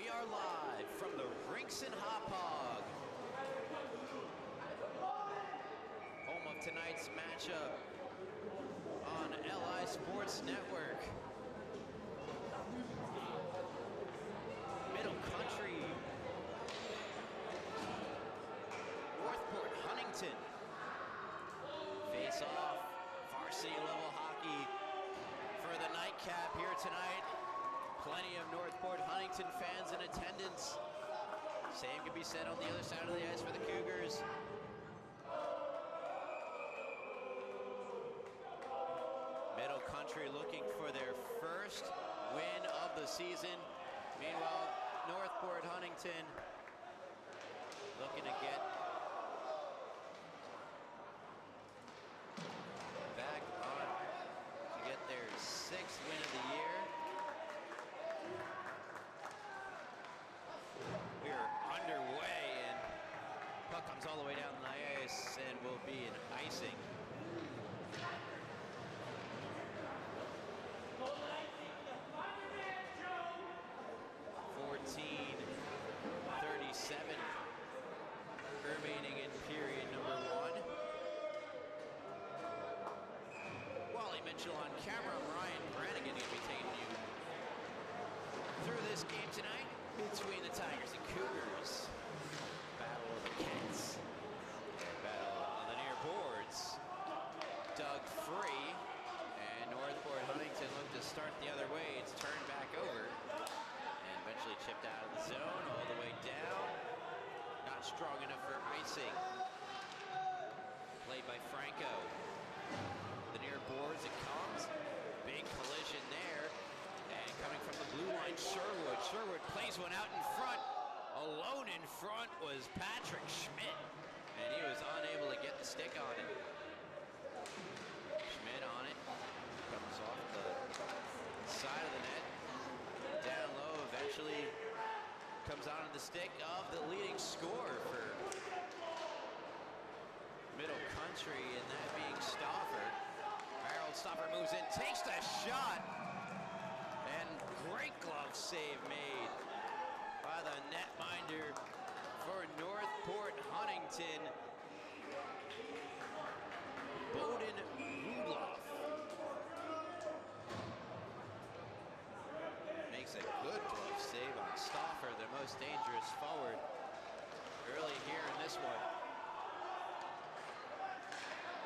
We are live from the Rinks and Hop Hog, home of tonight's matchup on LI Sports Network. Middle Country, Northport, Huntington face off. Varsity level hockey for the nightcap here tonight. Plenty of Northport Huntington fans in attendance. Same can be said on the other side of the ice for the Cougars. Middle Country looking for their first win of the season. Meanwhile, Northport Huntington looking to get back on to get their 6th win of the year. We are underway, and puck comes all the way down the ice and will be an icing. .37 remaining in period number 1. Wally Mitchell on camera. I'm Ryan Brannigan going to be taking you through this game tonight between the Tigers and Cougars. Battle of the Cats. Battle on the near boards. Dug free, and Northport Huntington looked to start the other way. It's turned back over and eventually chipped out of the zone all the way down. Not strong enough for icing. Played by Franco. The near boards, it comes. Big collision there. And coming from the blue line, Sherwood. Sherwood plays one out in front. Alone in front was Patrick Schmidt. And he was unable to get the stick on it. Schmidt on it. Comes off the side of the net. Down low, eventually comes onto the stick of the leading scorer for Middle Country, and that being Stauffer. Harold Stauffer moves in, takes the shot. And great glove save made by the netminder for Northport Huntington, Bowden Rudloff. Makes a good glove save on Stauffer, the most dangerous forward early here in this one.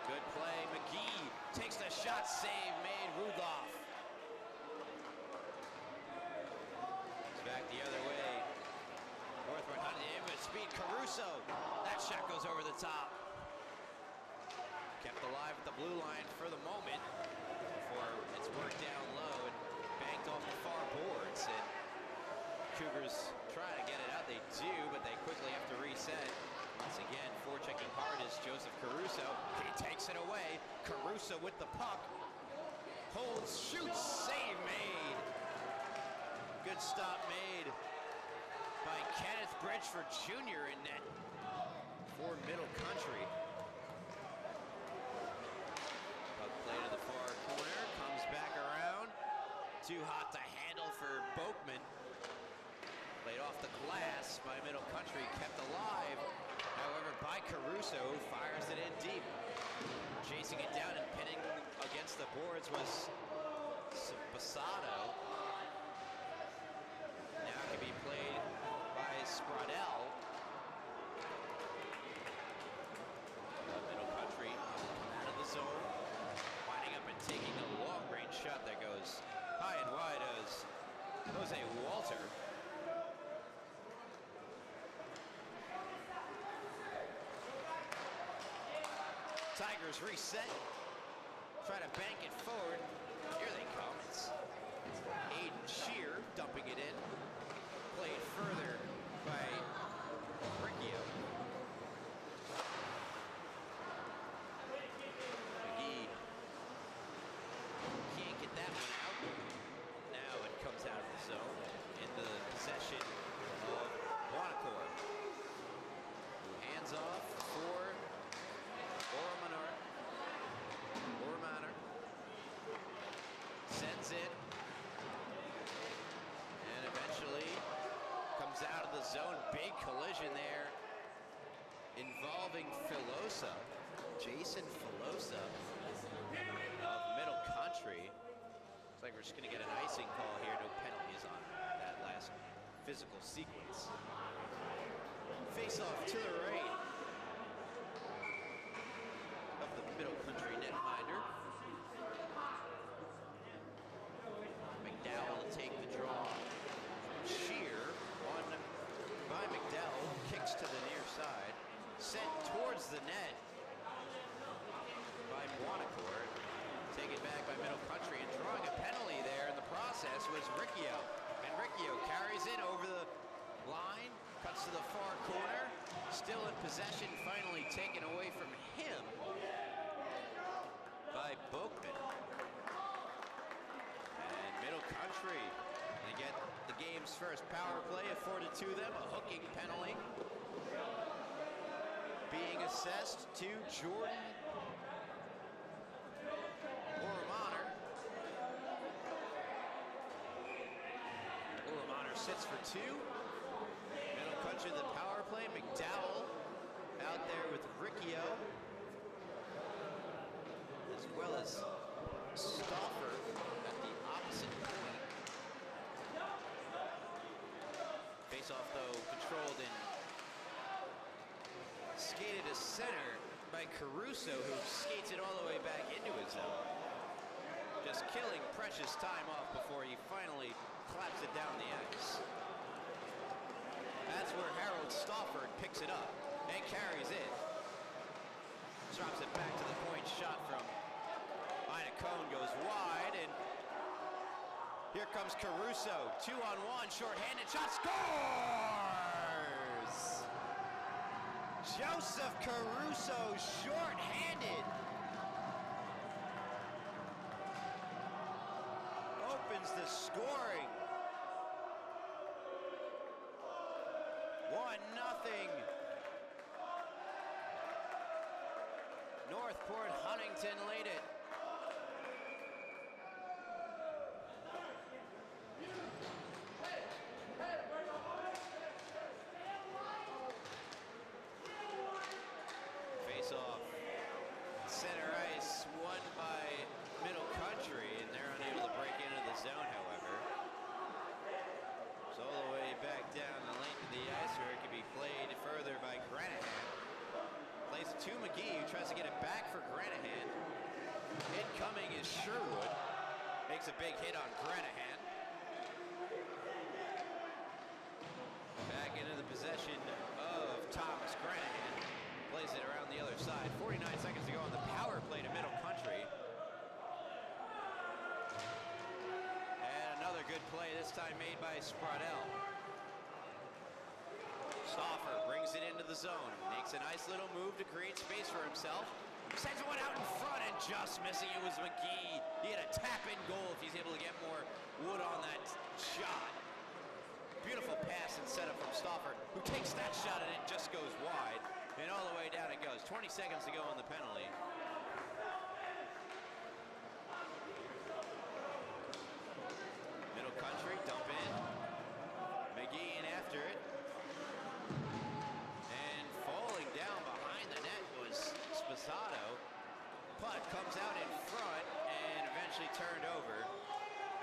Good play, McGee takes the shot, save made, Rudloff. Back the other way. Northport Huntington in with speed. Caruso. That shot goes over the top. Kept alive at the blue line for the moment before it's worked down low and banked off the far boards. And Cougars try to get it out. They do, but they quickly have to reset. Once again, forechecking hard is Joseph Caruso. He takes it away. Caruso with the puck. Holds, shoots, save made. Good stop made by Kenneth Bridgeford Jr. in net for Middle Country. Puck play to the far corner, comes back around. Too hot to handle for Boakman. Played off the glass by Middle Country, kept alive. However, by Caruso, who fires it in deep. Chasing it down and pinning against the boards was Basato. Now can be played by Spradell. Middle Country out of the zone, winding up and taking a long-range shot that goes high and wide as Jose Walter. Tigers reset, try to bank it forward. Here they come. It's Aiden Shear dumping it in. Played further by Riccio. McGee can't get that one out. Now it comes out of the zone into the possession of Wanacore. Hands off for Ormanor. Sends it. And eventually big collision there involving Filosa, Jason Filosa of Middle Country. Looks like we're just going to get an icing call here. No penalties on that last physical sequence. Face off to the right of the Middle Country netminder. McDowell to take the draw. Shear, won by McDowell, kicks to the near side. Sent towards the net by Buonacourt. Taken back by Middle Country, and drawing a penalty there in the process was Riccio. And Riccio carries it over the line, cuts to the far corner, still in possession, finally taken away from him by Bookman. And Middle Country, they get the game's first power play afforded to them, a hooking penalty being assessed to Jordan Oramaner. Oramaner sits for two. Middle Country the power play. McDowell out there with Riccio, as well as Stauffer at the opposite point. Face-off, though, controlled and skated to center by Caruso, who skates it all the way back into his zone. Just killing precious time off before he finally claps it down the ice. That's where Harold Stauffer picks it up and carries it. Drops it back to the point shot from Ina Cone, goes wide, and here comes Caruso. 2-on-1, shorthanded shot, scores! Joseph Caruso, shorthanded. Opens the scoring. 1-0. Northport Huntington lead it. Face off. Center ice won by Middle Country, and they're unable to break into the zone, however. So all the way back down the length of the ice where it can be played further by Granahan. Plays it to McGee, who tries to get it back for Granahan. Incoming is Sherwood. Makes a big hit on Granahan. Back into the possession of Thomas Granahan. Plays it around the other side. 49 seconds to go on the power play to Middle Country. And another good play, this time made by Spraudel. Stauffer brings it into the zone. Makes a nice little move to create space for himself. Sends one out in front and just missing. It was McGee. He had a tap-in goal if he's able to get more wood on that shot. Beautiful pass and setup from Stauffer, who takes that shot and it just goes wide. And all the way down it goes. 20 seconds to go on the penalty. Middle Country, dump in. McGee in after it. And falling down behind the net was Sposato. Puck comes out in front and eventually turned over.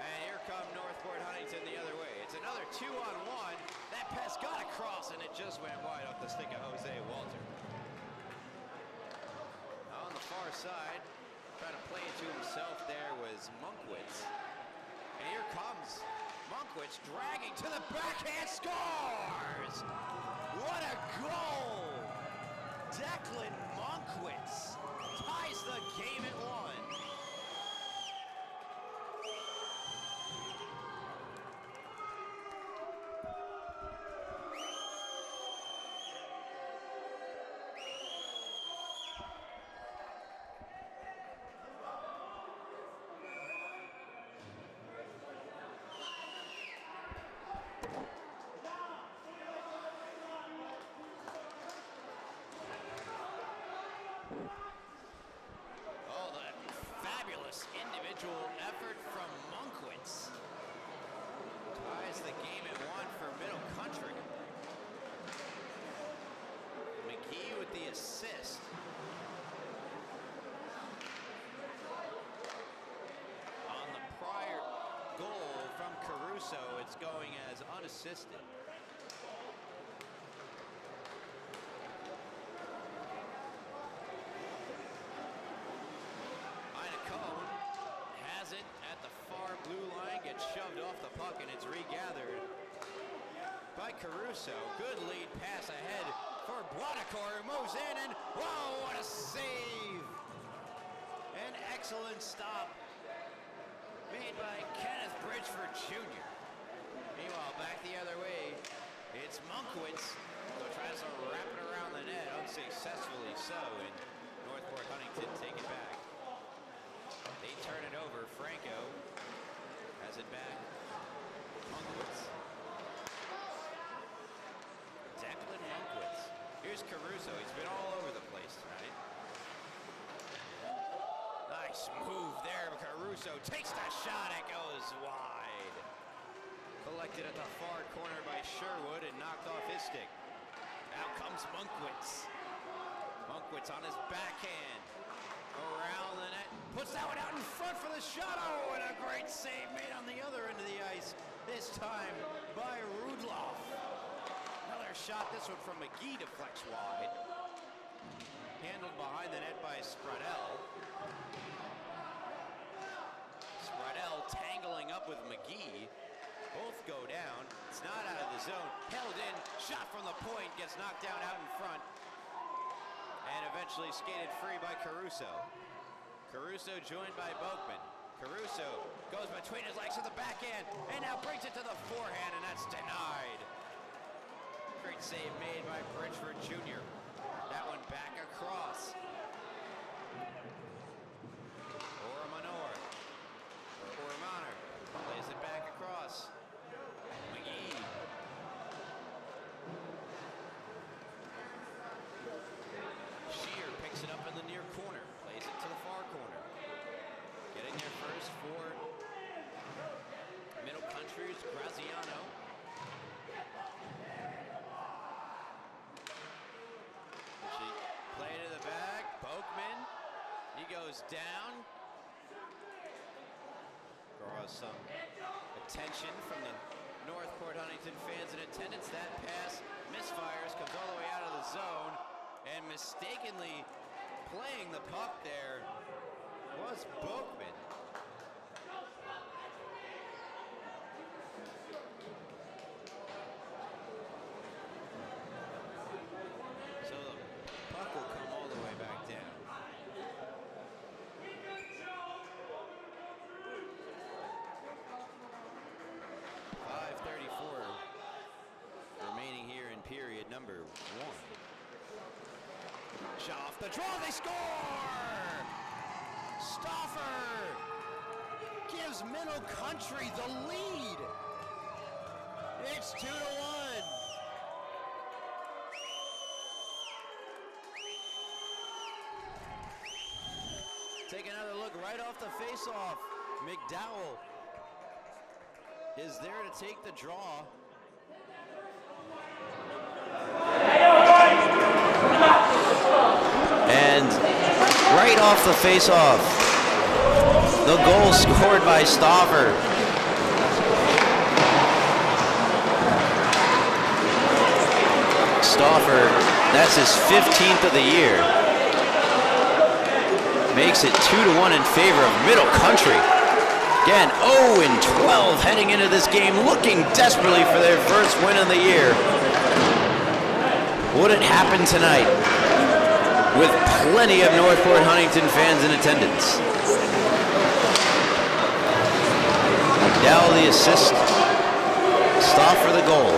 And here come Northport Huntington the other way. It's another 2-on-1. That pass got across and it just went wide off the stick of Jose Walter. On the far side, trying to play it to himself there was Monkwitz. And here comes Monkwitz dragging to the backhand, scores! What a goal! Declan Monkwitz ties the game at 1. Individual effort from Monkwitz ties the game at 1 for Middle Country. shots going as unassisted. Cone has it at the far blue line, gets shoved off the puck, and it's regathered by Caruso. Good lead pass ahead for Buonacor, who moves in, and whoa, what a save! An excellent stop made by Kenneth Bridgeford Jr. Meanwhile, back the other way, it's Munkwitz, who tries to wrap it around the net, unsuccessfully so, and Northport Huntington take it back. They turn it over. Franco has it back. Munkwitz. Declan Munkwitz. Here's Caruso. He's been all over the place tonight. Nice move there. Caruso takes the shot. It goes wide. Collected at the far corner by Sherwood and knocked off his stick. Out comes Munkwitz. Munkwitz on his backhand. Around the net, puts that one out in front for the shot. Oh, and a great save made on the other end of the ice, this time by Rudloff. Another shot, this one from McGee, deflects wide. Handled behind the net by Spradell. Spradell tangling up with McGee. Both go down. It's not out of the zone. Held in, shot from the point, gets knocked down out in front. And eventually skated free by Caruso. Caruso joined by Boakman. Caruso goes between his legs to the backhand and now brings it to the forehand, and that's denied. Great save made by Bridgeford Jr. That one back across. Ormanor plays it back across. McGee. Picks it up in the near corner, plays it to the far corner. Getting there first for Middle Country's Graziano. She played to the back. Boakman, he goes down. Draws some attention from the Northport Huntington fans in attendance. That pass misfires, comes all the way out of the zone. And mistakenly playing the puck there was Boakman. So the puck will come all the way back down. .5:34 remaining here in period number 1. Shot off the draw, they score! Stauffer gives Middle Country the lead. It's 2-1. Take another look right off the face-off. McDowell is there to take the draw. And right off the face-off, the goal scored by Stauffer. Stauffer, that's his 15th of the year. Makes it 2-1 in favor of Middle Country. Again, 0-12 heading into this game, looking desperately for their first win of the year. Would it happen tonight? With plenty of Northport Huntington fans in attendance. Dow the assist. Stauffer the goal.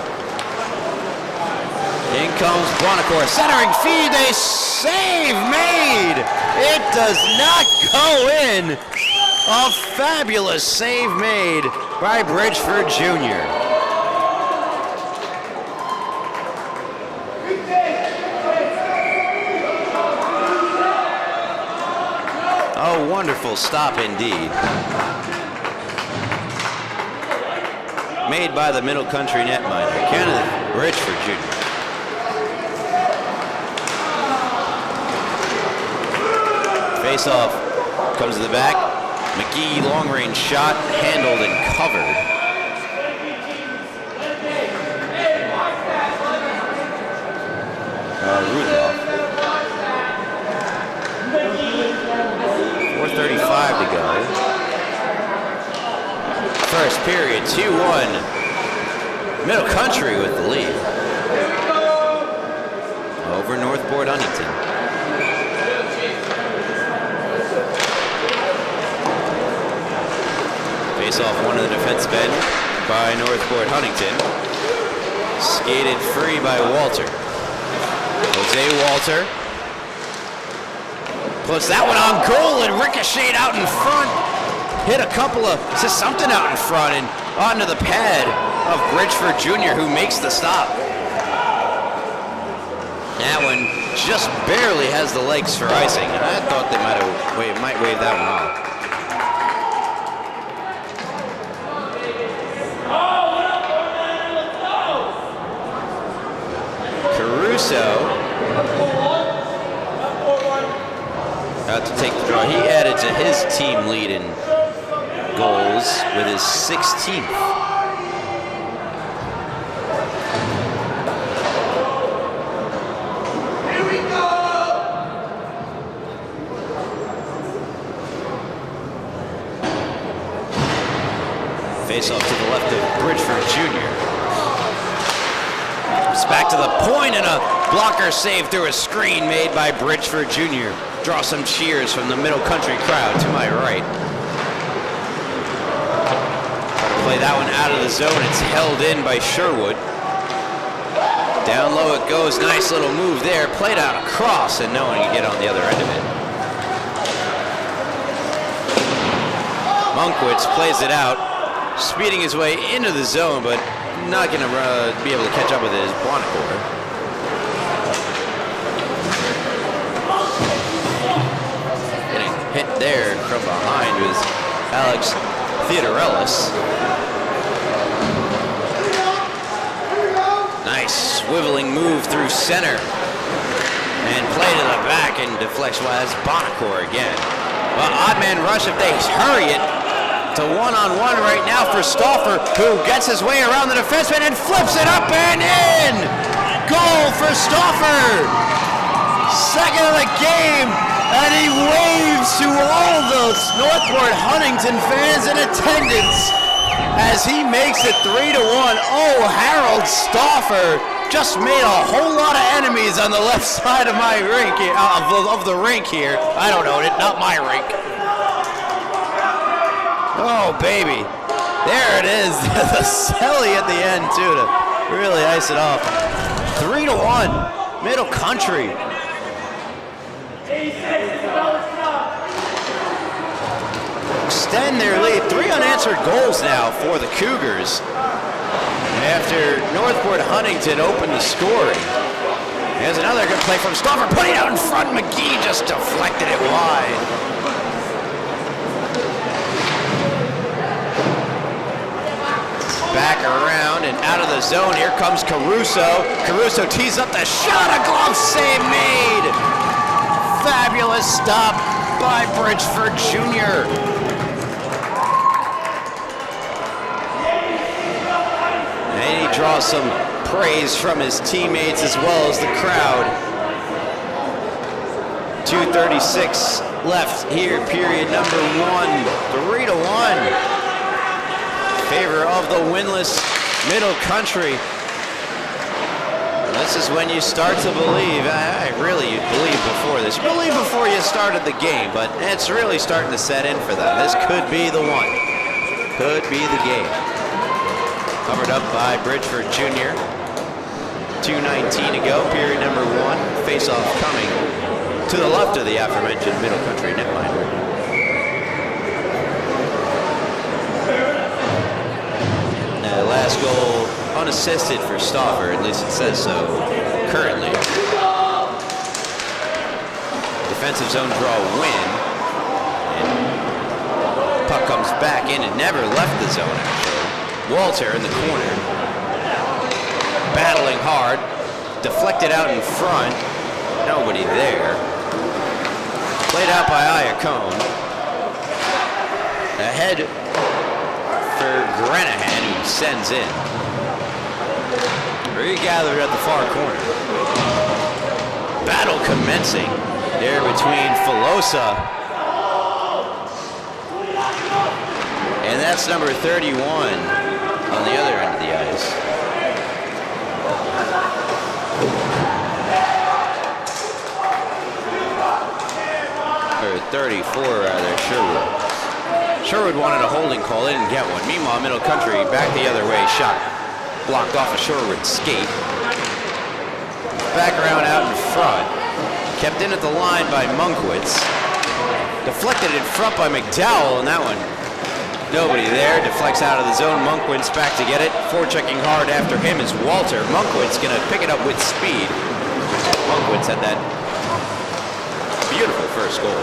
In comes Buonacor, centering feed, a save made. It does not go in. A fabulous save made by Bridgeford Jr. A wonderful stop indeed. Made by the Middle Country netminder, Kenneth Bridgeford Jr. Face-off comes to the back. McGee, long-range shot, handled and covered. Rudolph. 4:35 to go. First period, 2-1. Middle Country with the lead over Northport Huntington. Face off one of the defensive end by Northport Huntington. Skated free by Walter. Jose Walter puts that one on goal and ricocheted out in front. Hit a couple of, just something out in front and onto the pad of Bridgeford Jr., who makes the stop. That one just barely has the legs for icing. I thought they might wave that one off. Caruso out to take the draw. He added to his team lead in goals with his 16th. Here we go. Face off to the left of Bridgeford Jr. It's back to the point and a blocker save through a screen made by Bridgeford Jr. Draw some cheers from the Middle Country crowd to my right. Play that one out of the zone. It's held in by Sherwood. Down low it goes. Nice little move there. Played out across and no one can get on the other end of it. Monkwitz plays it out, speeding his way into the zone, but not going to be able to catch up with his Bonacore. Getting hit there from behind was Alex Theodorellis. Nice swiveling move through center and play to the back and deflects. Well, that's Bonacore again. Well, odd man rush if they hurry it. It's a one-on-one right now for Stauffer, who gets his way around the defenseman and flips it up and in! Goal for Stauffer! Second of the game, and he waves to all those Northport Huntington fans in attendance as he makes it 3-1. Oh, Harold Stauffer just made a whole lot of enemies on the left side of my rink, of the rink here. I don't know, not my rink. Oh, baby. There it is. The celly at the end, too, to really ice it off. 3-1. Middle Country. Extend their lead. 3 unanswered goals now for the Cougars after Northport Huntington opened the scoring. Here's another good play from Stauffer. Putting it out in front. McGee just deflected it wide. Back around and out of the zone. Here comes Caruso. Caruso tees up the shot. A glove save made. Fabulous stop by Bridgeford Jr. And he draws some praise from his teammates as well as the crowd. 2:36 left here, period number 1. 3-1. Favor of the winless Middle Country. This is when you start to believe. You'd believe before this. Believe before you started the game, but it's really starting to set in for them. This could be the one. Could be the game. Covered up by Bridgeford Jr. 2:19 to go, period number 1. Face-off coming to the left of the aforementioned Middle Country netminder. Last goal unassisted for Stauffer, at least it says so currently. Defensive zone draw win. And puck comes back in and never left the zone, actually. Walter in the corner. Battling hard. Deflected out in front. Nobody there. Played out by Iacone. Ahead for Granahan, who sends in. Regathered at the far corner. battle commencing here between Filosa and that's number 31 on the other end of the ice. Or 34 rather, Sherwood wanted a holding call, they didn't get one. Meanwhile, Middle Country back the other way, shot blocked off a Sherwood skate. Back around out in front, kept in at the line by Munkwitz. Deflected in front by McDowell, and that one, nobody there. Deflects out of the zone, Munkwitz back to get it. Forechecking hard after him is Walter. Munkwitz gonna pick it up with speed. Munkwitz had that beautiful first goal.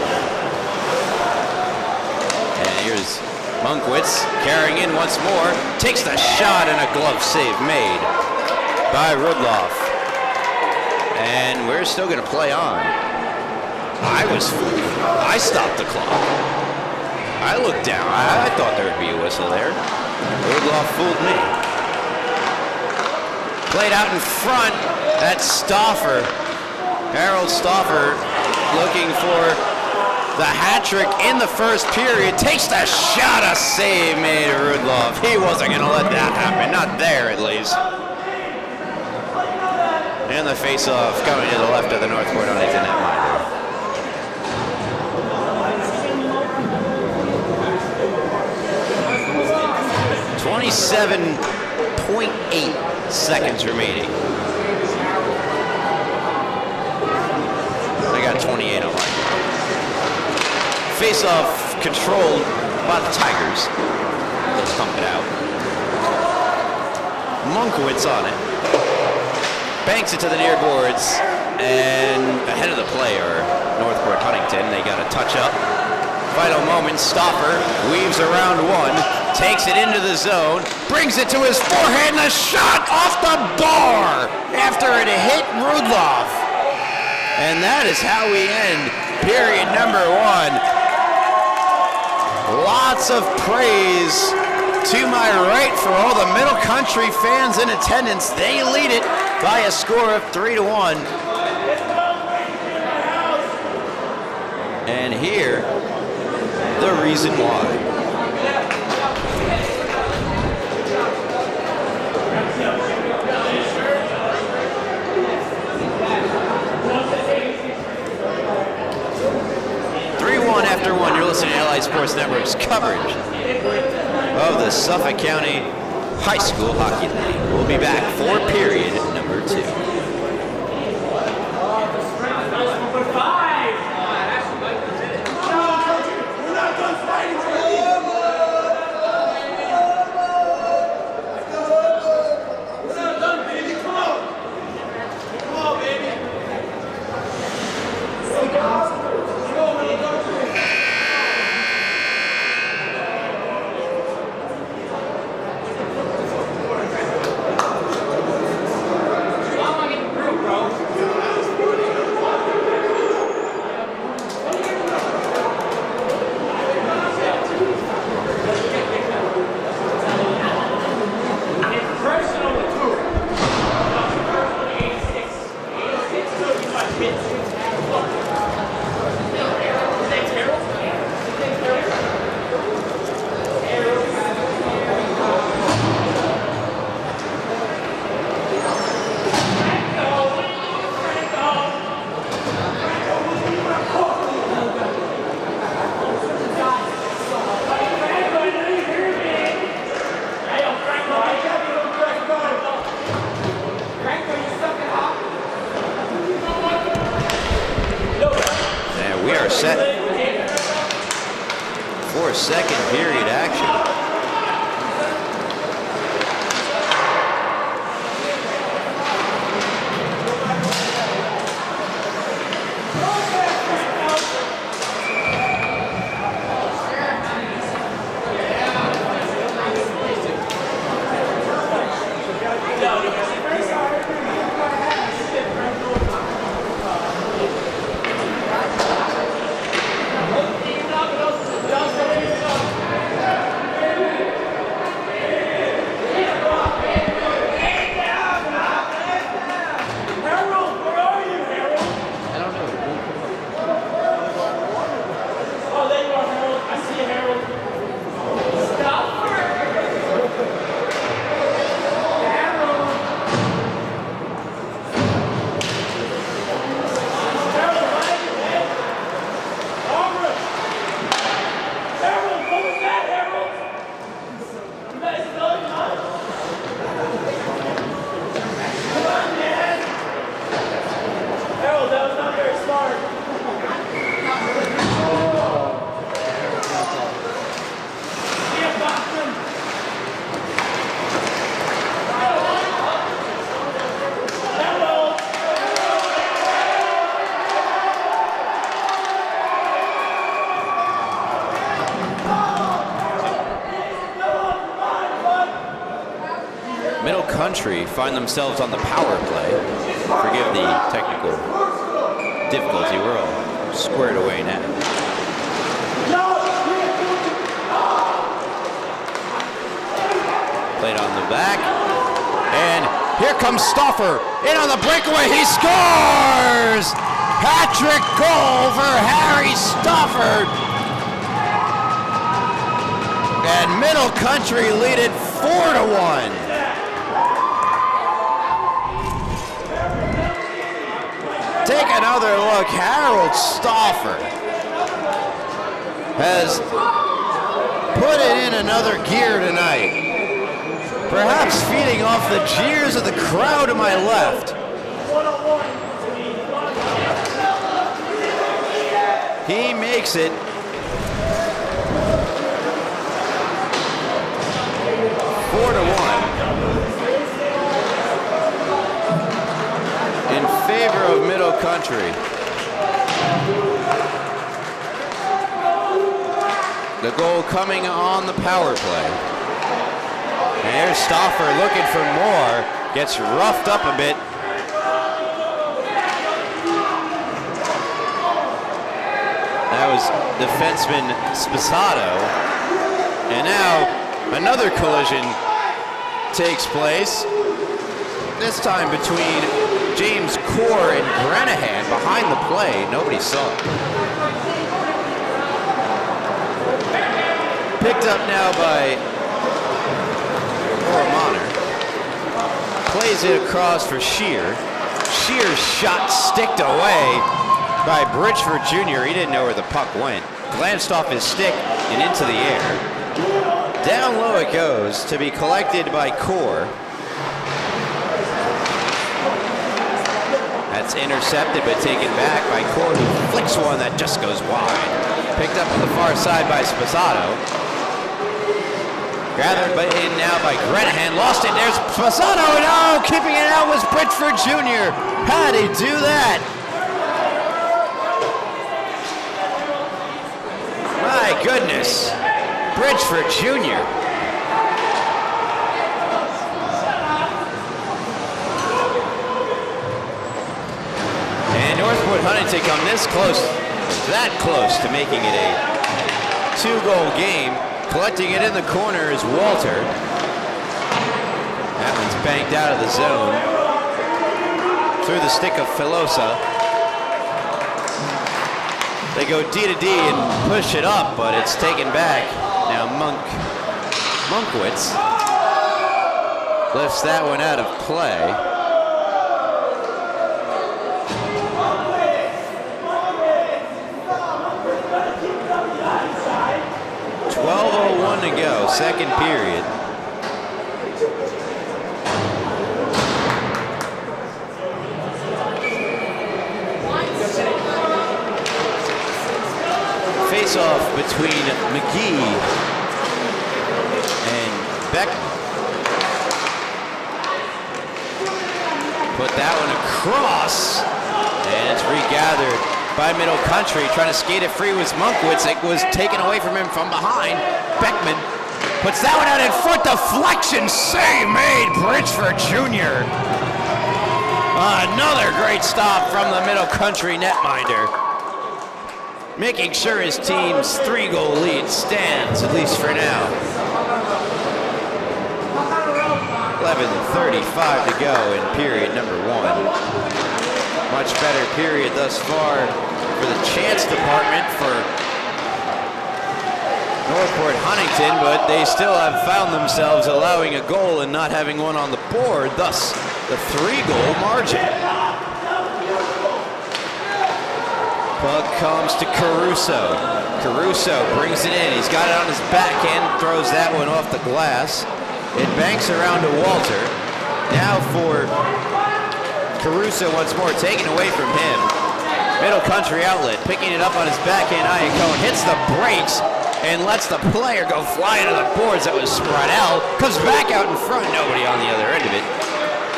And here's Munkwitz carrying in once more. Takes the shot and a glove save made by Rudloff. And we're still going to play on. I was fooled. I stopped the clock. I looked down. I thought there would be a whistle there. Rudloff fooled me. Played out in front. That's Stauffer. Harold Stauffer looking for the hat trick in the first period. Takes the shot, a save made Rudloff. He wasn't going to let that happen. Not there, at least. And the face-off coming to the left of the Northport Huntington netminder. .8 seconds remaining. I got 28 on mine. Face-off controlled by the Tigers. Let's pump it out. Munkwitz on it. Banks it to the near boards, and ahead of the player, Northport Huntington, they got a touch up. Final moment, Stauffer weaves around one, takes it into the zone, brings it to his forehead, and a shot off the bar after it hit Rudloff. And that is how we end period number one. Lots of praise to my right for all the Middle Country fans in attendance. They lead it by a score of 3-1. And here, the reason why. After one, you're listening to Allied Sports Network's coverage of the Suffolk County High School Hockey League. We'll be back for period number 2. Set for second period action. Country find themselves on the power play. Forgive the technical difficulty. We're all squared away now. Played on the back. And here comes Stauffer. In on the breakaway. He scores! Patrick goal for Harry Stauffer. And Middle Country lead it 4-1. Take another look. Harold Stauffer has put it in another gear tonight. Perhaps feeding off the jeers of the crowd to my left. He makes it 4-1 in favor of Middle Country. The goal coming on the power play. And here's Stauffer looking for more. Gets roughed up a bit. That was defenseman Sposato. And now another collision takes place. This time between James Core and Granahan behind the play. Nobody saw it. Picked up now by Oramaner. Plays it across for Shear. Shear's shot sticked away by Bridgeford Jr. He didn't know where the puck went. Glanced off his stick and into the air. Down low it goes to be collected by Core. That's intercepted but taken back by Core, who flicks one that just goes wide. Picked up on the far side by Sposato. Gathered in now by Granahan. Lost it. There's Sposato. No, keeping it out was Bridgeford Jr. How'd he do that? My goodness. Bridgeford Jr. And Northport Huntington come this close, that close to making it a 2-goal game. Collecting it in the corner is Walter. That one's banked out of the zone. Through the stick of Filosa. They go D to D and push it up, but it's taken back. Now Monkwitz lifts that one out of play. To go, second period. Face off between McGee and Beckman. Put that one across, and it's regathered by Middle Country. Trying to skate it free was Monkwitz. It was taken away from him from behind. Beckman puts that one out in front. Deflection save made. Bridgeford Jr. Another great stop from the Middle Country netminder. Making sure his team's 3-goal lead stands, at least for now. 11:35 to go in period number 1. Much better period thus far for the chance department for Northport Huntington, but they still have found themselves allowing a goal and not having one on the board, thus the 3-goal margin. Puck comes to Caruso. Caruso brings it in. He's got it on his backhand, throws that one off the glass. It banks around to Walter. Now for Caruso once more, taken away from him. Middle Country outlet, picking it up on his backhand. Iacone hits the brakes and lets the player go flying to the boards. That was Spraddell. Comes back out in front. Nobody on the other end of it.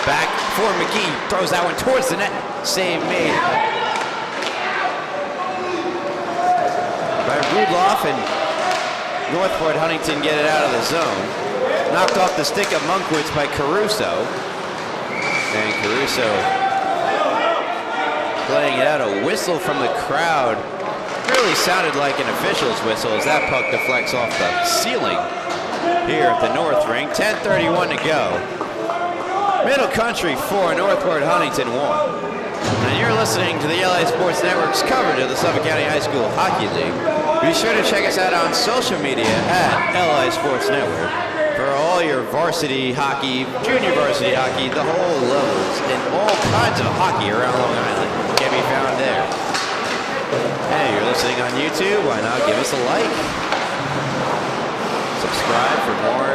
Back for McGee. Throws that one towards the net. Save made by Rudloff, and Northport Huntington get it out of the zone. Knocked off the stick of Monkwitz by Caruso. And Caruso playing it out, a whistle from the crowd. Really sounded like an official's whistle as that puck deflects off the ceiling here at the North Ring. 10:31 to go. Middle Country 4, Northport Huntington 1. And you're listening to the LA Sports Network's coverage of the Suffolk County High School Hockey League. Be sure to check us out on social media at LA Sports Network for all your varsity hockey, junior varsity hockey, the whole levels, and all kinds of hockey around Long Island can be found there. Hey, you're listening on YouTube, why not give us a like? Subscribe for more.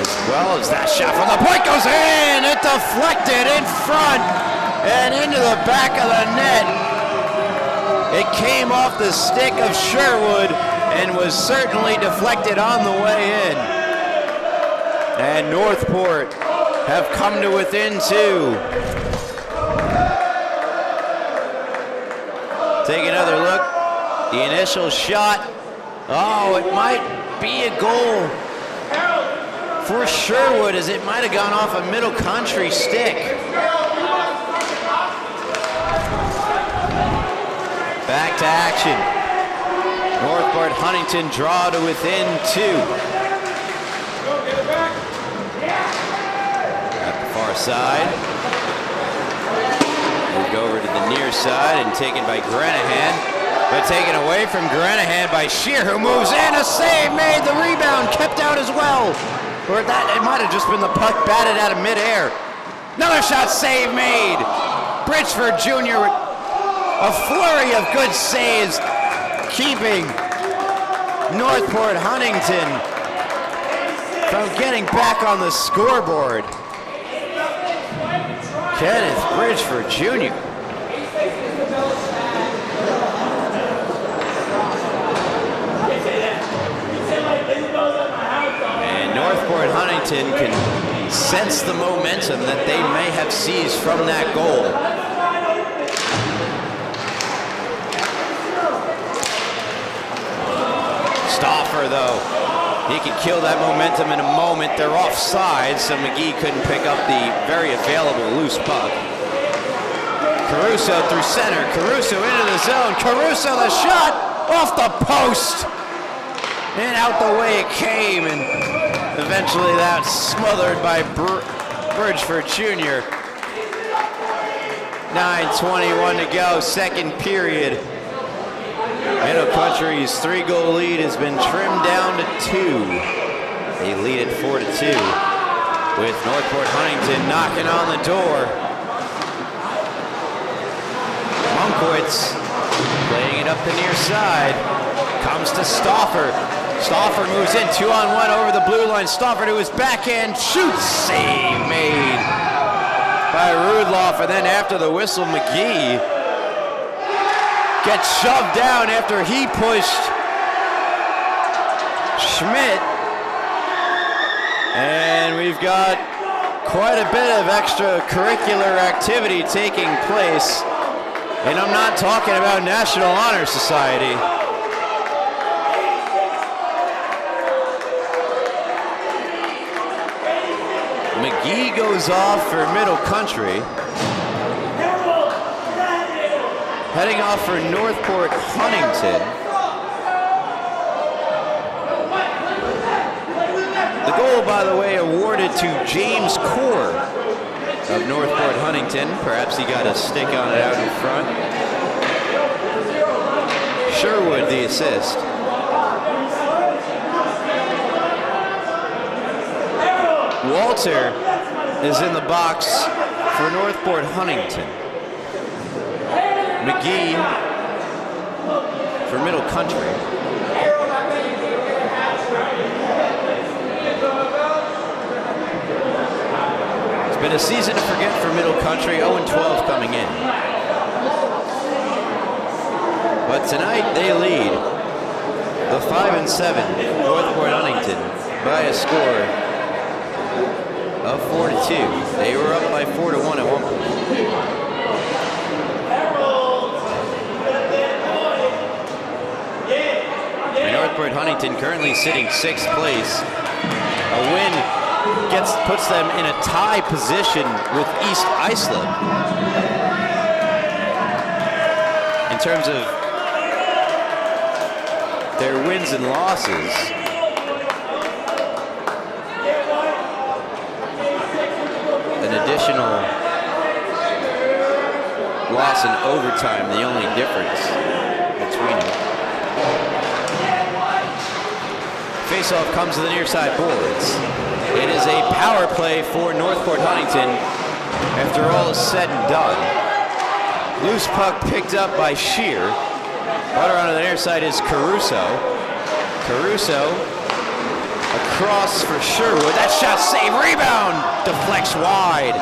As well as that shot from the point goes in, it deflected in front and into the back of the net. It came off the stick of Sherwood and was certainly deflected on the way in. And Northport have come to within 2. Take another look. The initial shot. Oh, it might be a goal for Sherwood, as it might have gone off a Middle Country stick. Back to action. Northport Huntington draw to within 2. At the far side. Moved over to the near side and taken by Grenahan. But taken away from Grenahan by Shear, who moves in. A save made. The rebound kept out as well. Or that, it might have just been the puck batted out of midair. Another shot, save made. Bridgeford Jr. with a flurry of good saves, keeping Northport Huntington from getting back on the scoreboard. Kenneth Bridgeford Jr. Northport Huntington can sense the momentum that they may have seized from that goal. Stauffer, though, he can kill that momentum in a moment. They're offside, so McGee couldn't pick up the very available loose puck. Caruso through center. Caruso into the zone. Caruso, the shot off the post. And out the way it came, and eventually that's smothered by Bridgeford Jr. 9:21 to go, second period. Middle Country's 3-goal lead has been trimmed down to 2. They lead it 4-2 with Northport Huntington knocking on the door. Monkwitz playing it up the near side. Comes to Stauffer. Stauffer moves in, 2-on-1 over the blue line. Stauffer to his backhand, shoots, save made by Rudloff, and then after the whistle, McGee gets shoved down after he pushed Schmidt. And we've got quite a bit of extracurricular activity taking place, and I'm not talking about National Honor Society. McGee goes off for Middle Country. Heading off for Northport Huntington. The goal, by the way, awarded to James Core of Northport Huntington. Perhaps he got a stick on it out in front. Sherwood the assist. Walter is in the box for Northport Huntington. McGee for Middle Country. It's been a season to forget for Middle Country, 0-12 coming in. But tonight they lead the 5-7 Northport Huntington by a score of 4-2. They were up by 4-1 at one point. And Northport Huntington currently sitting 6th place A win puts them in a tie position with East Islip in terms of their wins and losses. An additional loss in overtime, the only difference between them. Faceoff comes to the near side boards. It is a power play for Northport Huntington after all is said and done. Loose puck picked up by Shear. Butter on the near side is Caruso. Caruso across for Sherwood. That shot save, rebound, deflects wide.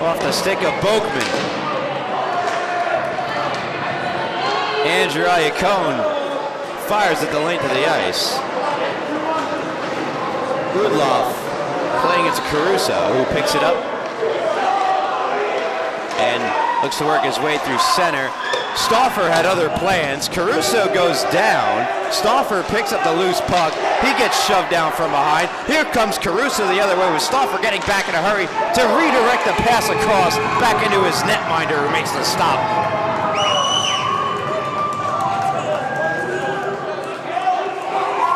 Off the stick of Boakman. Andrew Iacone fires at the length of the ice. Rudloff playing it to Caruso, who picks it up and looks to work his way through center. Stauffer had other plans. Caruso goes down. Stauffer picks up the loose puck. He gets shoved down from behind. Here comes Caruso the other way with Stauffer getting back in a hurry to redirect the pass across back into his netminder who makes the stop.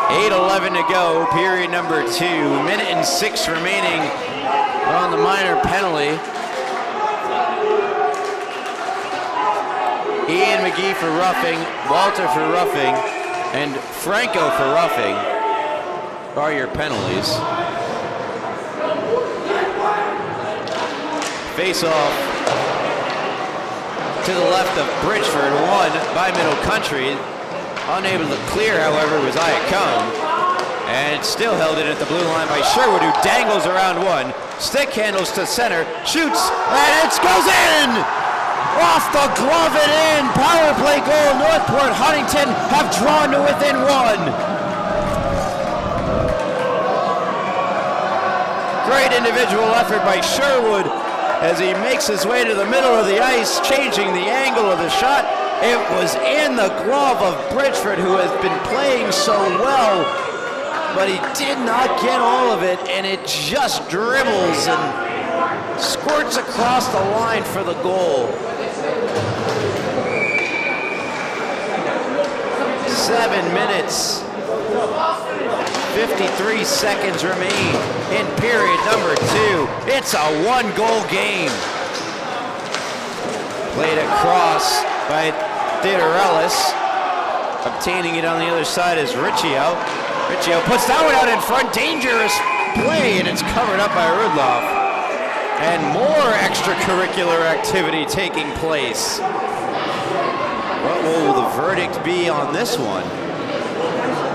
.8:11 to go, period number 2. Minute and 6 remaining on the minor penalty. Ian McGee for roughing, Walter for roughing, and Franco for roughing are your penalties. Face off to the left of Bridgeford, won by Middle Country. Unable to clear, however, was Iacone. And still held it at the blue line by Sherwood, who dangles around one. Stick handles to center, shoots, and it goes in! Off the glove and in! Power play goal. Northport Huntington have drawn to within 1. Great individual effort by Sherwood as he makes his way to the middle of the ice, changing the angle of the shot. It was in the glove of Bridgeford, who has been playing so well, but he did not get all of it, and it just dribbles and squirts across the line for the goal. 7 minutes, 53 seconds remain in period number 2. It's a 1-goal game. Played across by Theodorellis. Obtaining it on the other side is Riccio. Riccio puts that one out in front. Dangerous play, and it's covered up by Rudloff. And more extracurricular activity taking place. What will the verdict be on this one?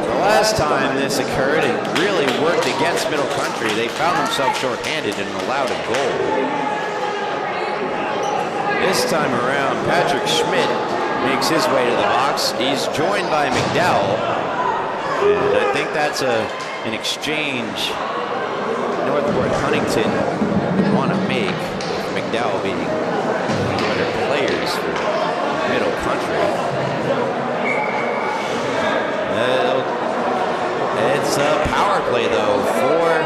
The last time this occurred, it really worked against Middle Country. They found themselves shorthanded and allowed a goal. This time around, Patrick Schmidt makes his way to the box. He's joined by McDowell. And I think that's an exchange Northport Huntington would want to make, McDowell being one of their players for Middle Country. It's a power play, though, for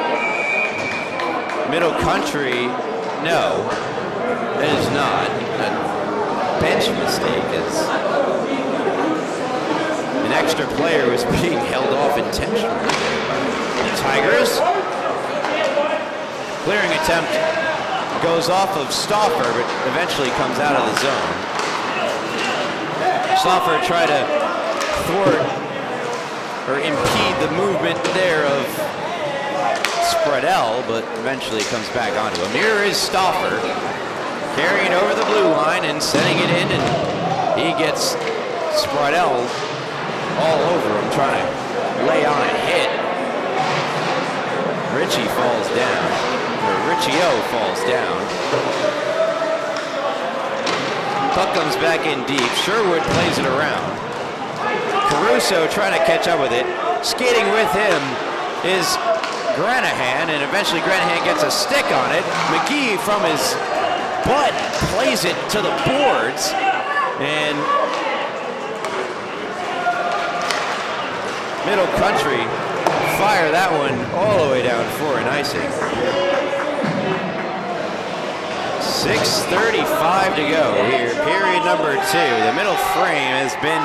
Middle Country. No, it is not. A bench mistake is an extra player was being held off intentionally by the Tigers. Clearing attempt goes off of Stauffer, but eventually comes out of the zone. Stauffer tried to thwart or impede the movement there of Spreadell, but eventually comes back onto him. Here is Stauffer carrying over the blue line and sending it in, and he gets Spreadell all over him, trying to lay on a hit. Riccio falls down. Puck comes back in deep. Sherwood plays it around. Caruso trying to catch up with it. Skating with him is Granahan, and eventually Granahan gets a stick on it. McGee from his butt plays it to the boards, and Middle Country fire that one all the way down for an icing. 6:35 to go here, period number 2. The middle frame has been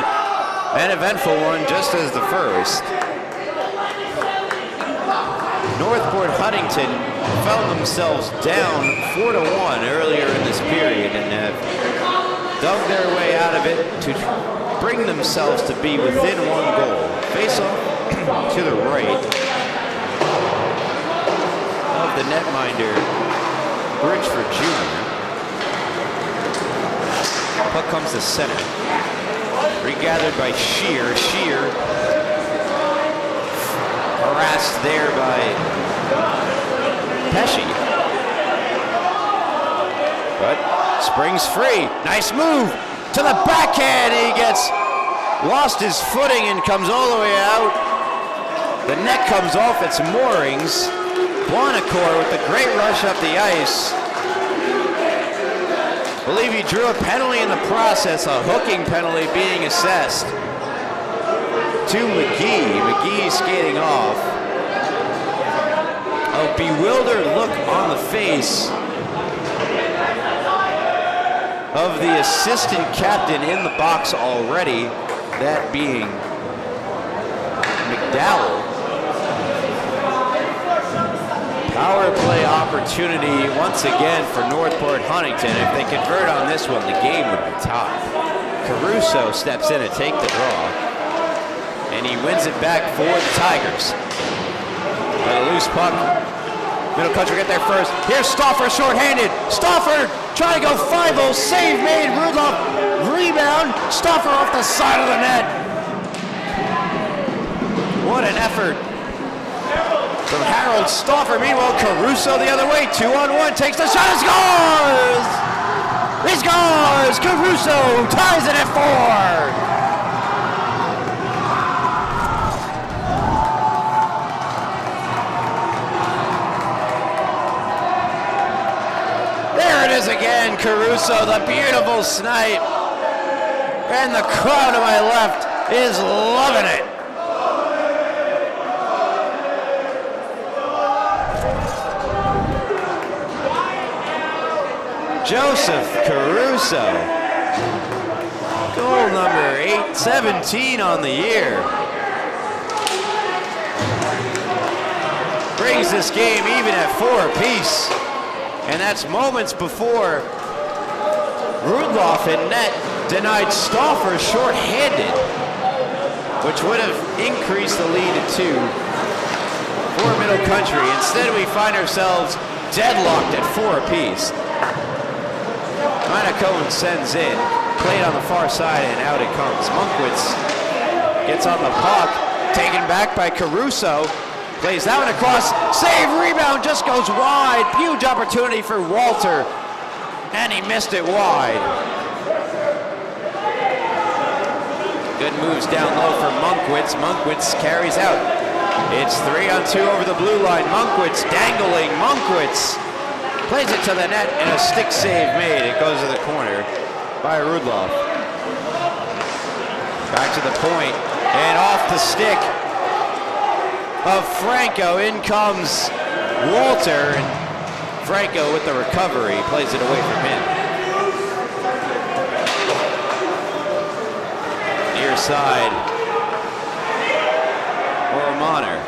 an eventful one, just as the first. Northport Huntington found themselves down 4-1 earlier in this period and have dug their way out of it to bring themselves to be within 1 goal. Face off to the right of the netminder, Bridgeford Jr. Puck comes to center. Regathered by Shear. Shear harassed there by Pesci. But springs free. Nice move to the backhand. He gets lost his footing and comes all the way out. The net comes off its moorings. Buonacore with a great rush up the ice. Believe he drew a penalty in the process, a hooking penalty being assessed to McGee. McGee skating off. A bewildered look on the face of the assistant captain in the box already, that being McDowell. Power play opportunity once again for Northport Huntington. If they convert on this one, the game would be tied. Caruso steps in to take the draw, and he wins it back for the Tigers. But a loose puck. Middle country get there first. Here's Stauffer shorthanded. Stauffer trying to go 5-0. Save made. Rudloff rebound. Stauffer off the side of the net. What an effort from Harold Stauffer. Meanwhile, Caruso the other way. 2-on-1. Takes the shot and scores! He scores! Caruso ties it at 4. There it is again, Caruso, the beautiful snipe. And the crowd to my left is loving it. Joseph Caruso, goal number 817 on the year. Brings this game even at 4 apiece. And that's moments before Rudloff in net denied Stauffer short-handed, which would have increased the lead to 2 for Middle Country. Instead, we find ourselves deadlocked at 4 apiece. Cohen sends in, played on the far side, and out it comes. Munkwitz gets on the puck, taken back by Caruso, plays that one across, save, rebound, just goes wide. Huge opportunity for Walter, and he missed it wide. Good moves down low for Munkwitz. Munkwitz carries out. It's 3-on-2 over the blue line. Munkwitz dangling. Munkwitz plays it to the net, and a stick save made. It goes to the corner by Rudloff. Back to the point, and off the stick of Franco. In comes Walter, and Franco with the recovery plays it away from him. Near side, Oromaner.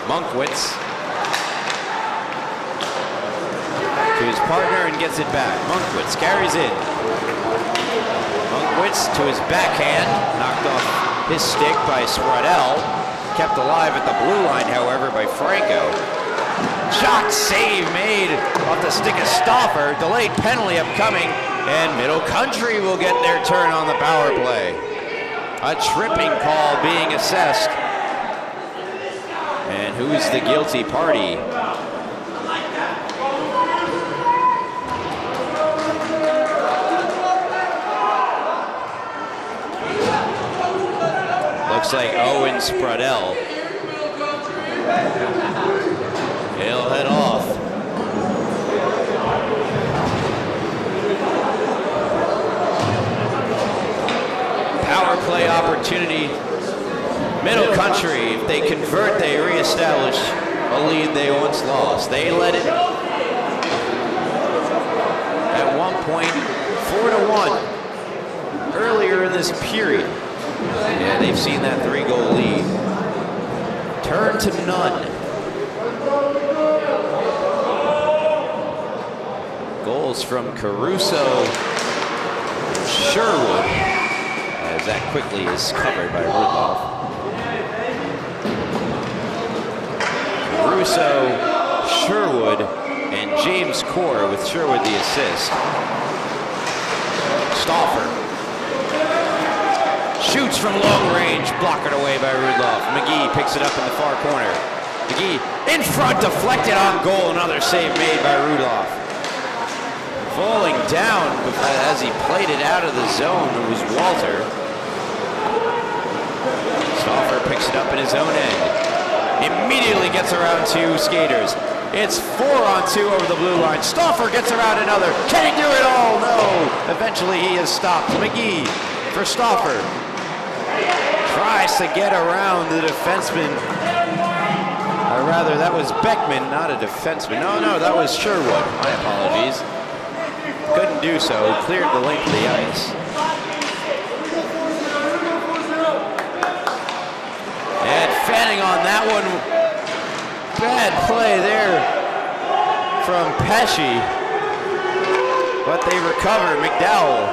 Munkwitz to his partner and gets it back. Munkwitz carries in. Munkwitz to his backhand, knocked off his stick by Spraddell. Kept alive at the blue line, however, by Franco. Shot save made off the stick of Stauffer. Delayed penalty upcoming, and Middle Country will get their turn on the power play. A tripping call being assessed. And who's the guilty party? Looks like Owen Spraddell. He'll head off. Middle Country, if they convert, they reestablish a lead they once lost. They led it at one point 4-1 earlier in this period. Yeah, they've seen that 3-goal lead turn to none. Goals from Caruso and Sherwood, as that quickly is covered by Rudolph. Caruso, Sherwood, and James Core, with Sherwood the assist. Stauffer shoots from long range, blocked away by Rudolph. McGee picks it up in the far corner. McGee in front, deflected on goal. Another save made by Rudolph. Falling down as he played it out of the zone, it was Walter. Stauffer picks it up in his own end. Immediately gets around two skaters. It's 4-on-2 over the blue line. Stauffer gets around another. Can he do it all? No. Eventually he is stopped. McGee for Stauffer. Tries to get around the defenseman. Or rather, that was Beckman, not a defenseman. No, that was Sherwood. My apologies. Couldn't do so. Cleared the length of the ice. And Fanning on that one. Bad play there from Pesci. But they recover. McDowell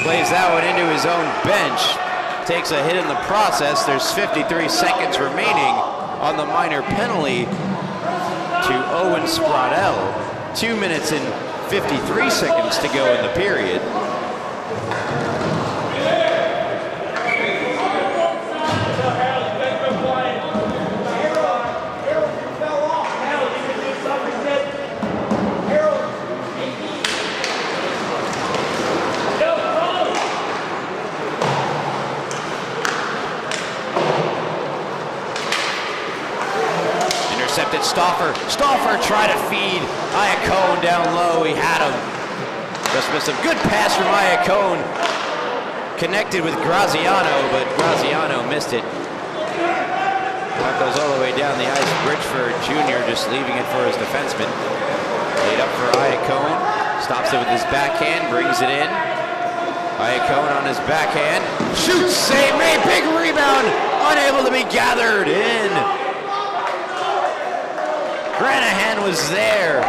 plays that one into his own bench. Takes a hit in the process. There's 53 seconds remaining on the minor penalty to Owen Spraudel. 2 minutes and 53 seconds to go in the period. Intercepted Stauffer. Stauffer tried to feed Iacone down low. He had him. Just missed a good pass from Iacone. Connected with Graziano, but Graziano missed it. That goes all the way down the ice. Bridgeford Jr. just leaving it for his defenseman. Laid up for Iacone. Stops it with his backhand, brings it in. Iacone on his backhand. Shoots, save made, big rebound. Unable to be gathered in. Granahan was there.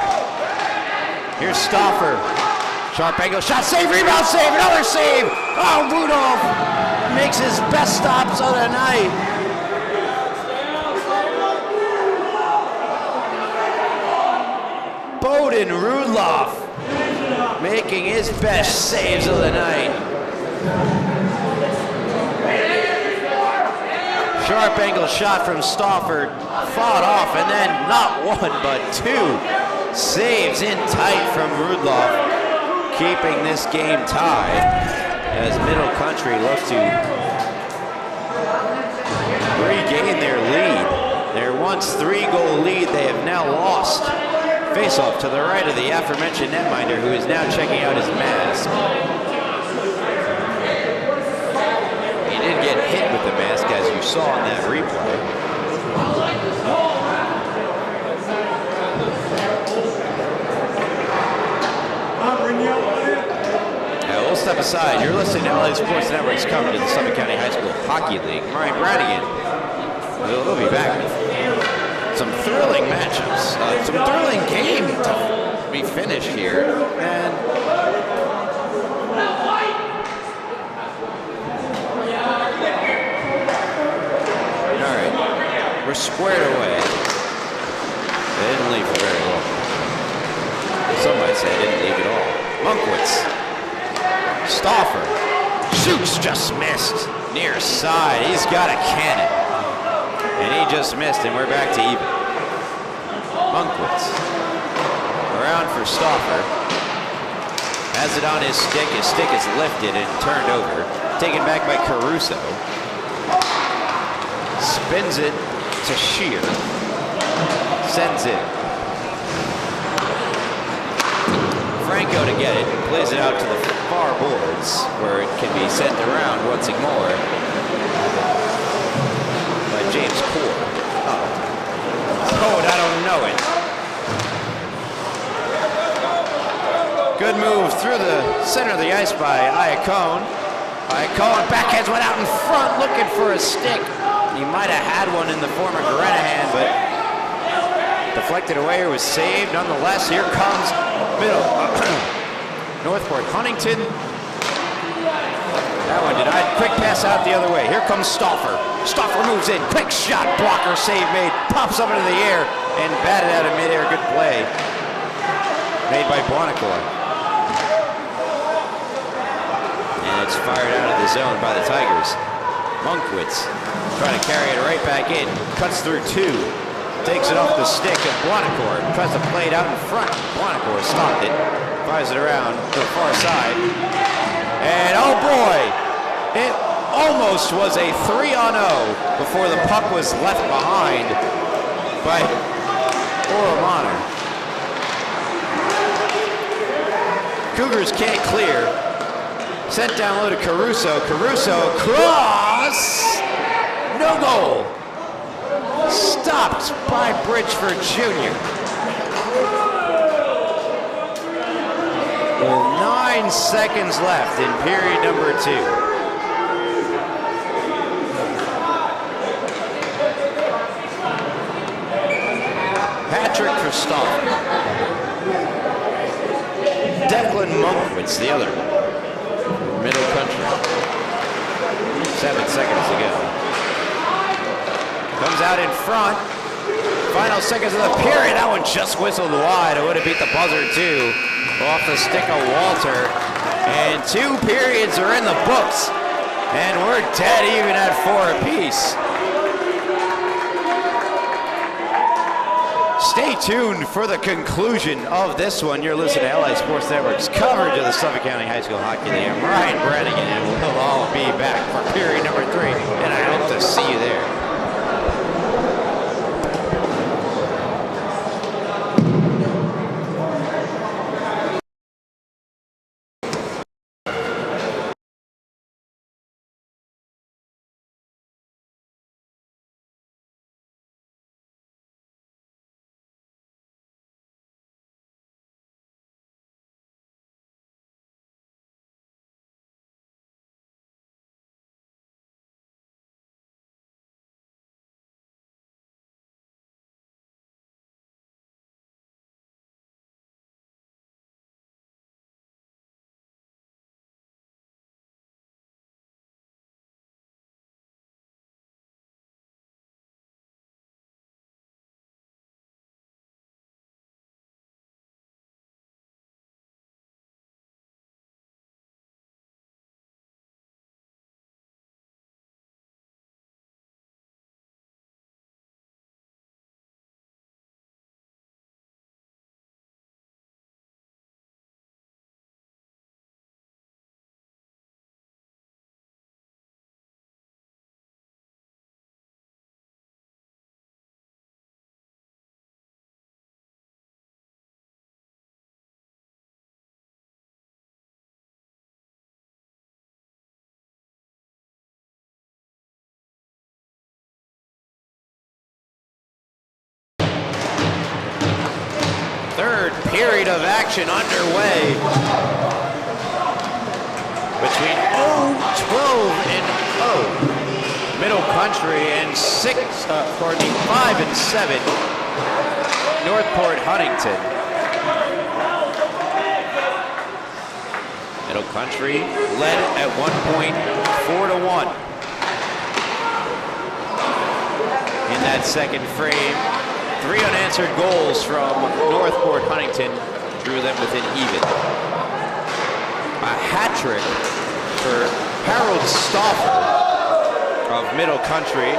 Here's Stauffer. Sharp angle shot, save, rebound, save, another save. Oh, Rudolph makes his best stops of the night. Bowden Rudolph making his best saves of the night. Sharp angle shot from Stauffer, fought off, and then not one but two saves in tight from Rudolph, keeping this game tied as Middle Country look to regain their lead. Their once 3-goal lead they have now lost. Face-off to the right of the aforementioned netminder, who is now checking out his mask. He did get hit with the mask, as you saw in that replay. Now we'll step aside. You're listening to LA Sports Network's coverage of the Suffolk County High School Hockey League. Ryan Brannigan. We'll be back with some thrilling matchups, some thrilling game to be finished here, and all right, we're squared away. They didn't leave for very long. Some might say they didn't leave at all. Monkwitz, Stauffer, shoots, just missed, near side. He's got a cannon. And he just missed, and we're back to even. Monkwitz around for Stauffer. Has it on his stick. His stick is lifted and turned over. Taken back by Caruso. Spins it to Shear. Sends it. Franco to get it. Plays it out to the far boards, where it can be sent around once more. James Core. Code, I don't know it. Good move through the center of the ice by Iacone. Iacone backhands one out in front looking for a stick. He might have had one in the former Granahan, but deflected away or was saved. Nonetheless, here comes middle. Northport Huntington. That one denied. Quick pass out the other way. Here comes Stauffer. Stauffer moves in. Quick shot. Blocker save made. Pops up into the air and batted out of midair. Good play made by Buonocore. And it's fired out of the zone by the Tigers. Monkwitz trying to carry it right back in. Cuts through two. Takes it off the stick of Buonocore. Tries to play it out in front. Buonocore stopped it. Fires it around to the far side. And oh boy, it almost was a 3-on-0 before the puck was left behind by Oromaner. Cougars can't clear. Sent down low to Caruso. Caruso across. No goal. Stopped by Bridgeford Jr. With 9 seconds left in period number 2. Patrick Kristoff. Declan Monkwitz, the other one. Middle Country. 7 seconds to go. Comes out in front. Final seconds of the period. That one just whistled wide. It would have beat the buzzer too. Off the stick of Walter. And 2 periods are in the books. And we're dead even at 4 apiece. Stay tuned for the conclusion of this one. You're listening to LA Sports Network's coverage of the Suffolk County High School Hockey League. I'm Ryan Brannigan, and we'll all be back for period number 3. And I hope to see you there. Third period of action underway between 12 and 0. Middle Country and 5 and 7. Northport Huntington. Middle Country led at one point 4-1. In that second frame, 3 unanswered goals from Northport Huntington drew them within even. A hat trick for Harold Stauffer of Middle Country.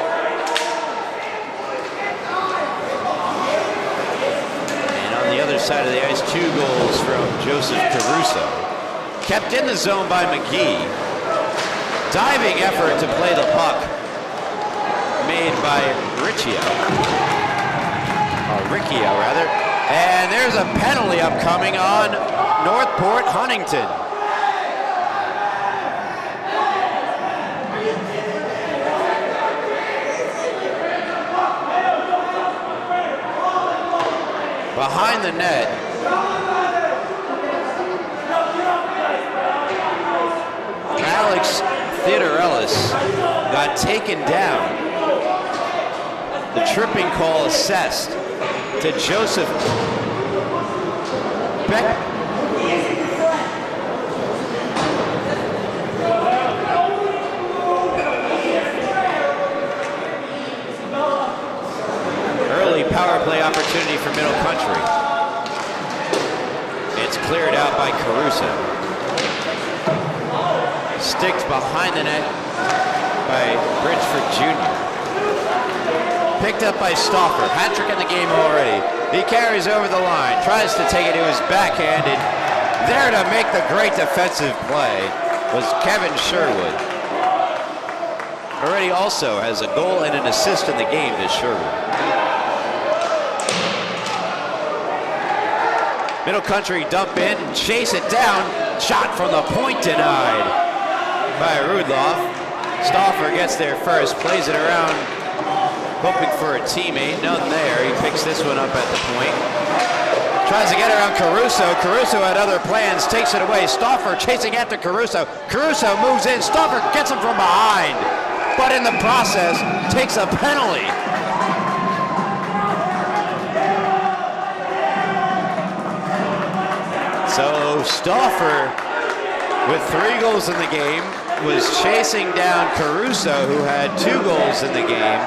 And on the other side of the ice, 2 goals from Joseph Caruso. Kept in the zone by McGee. Diving effort to play the puck made by Riccio, and there's a penalty upcoming on Northport Huntington. behind the net. Alex Theodorelis got taken down. The tripping call assessed to Joseph Beck. Early power play opportunity for Middle Country. It's cleared out by Caruso. Sticked behind the net by Bridgeford Jr. Picked up by Stauffer. Hat-trick in the game already. He carries over the line, tries to take it to his backhand, and there to make the great defensive play was Kevin Sherwood. Already also has a goal and an assist in the game to Sherwood. Middle Country dump in, chase it down. Shot from the point denied by Rudloff. Stauffer gets there first, plays it around, hoping for a teammate. None there. He picks this one up at the point. Tries to get around Caruso. Caruso had other plans, takes it away. Stauffer chasing after Caruso. Caruso moves in. Stauffer gets him from behind, but in the process takes a penalty. So Stauffer, with 3 goals in the game, was chasing down Caruso, who had 2 goals in the game,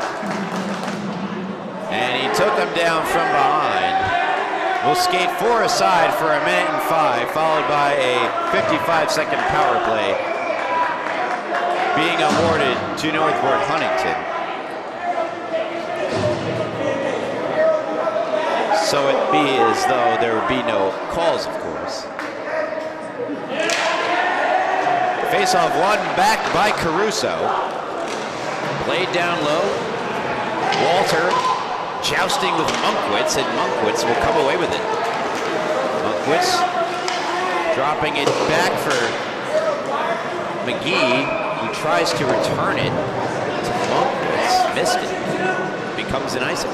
and he took him down from behind. We'll skate 4 aside for 1 minute and 5, followed by a 55-second power play being awarded to Northport Huntington. So it be as though there would be no calls, of course. Face-off won back by Caruso. Played down low. Walter jousting with Monkwitz, and Monkwitz will come away with it. Monkwitz dropping it back for McGee, who tries to return it to Monkwitz. Missed it. Becomes an icing.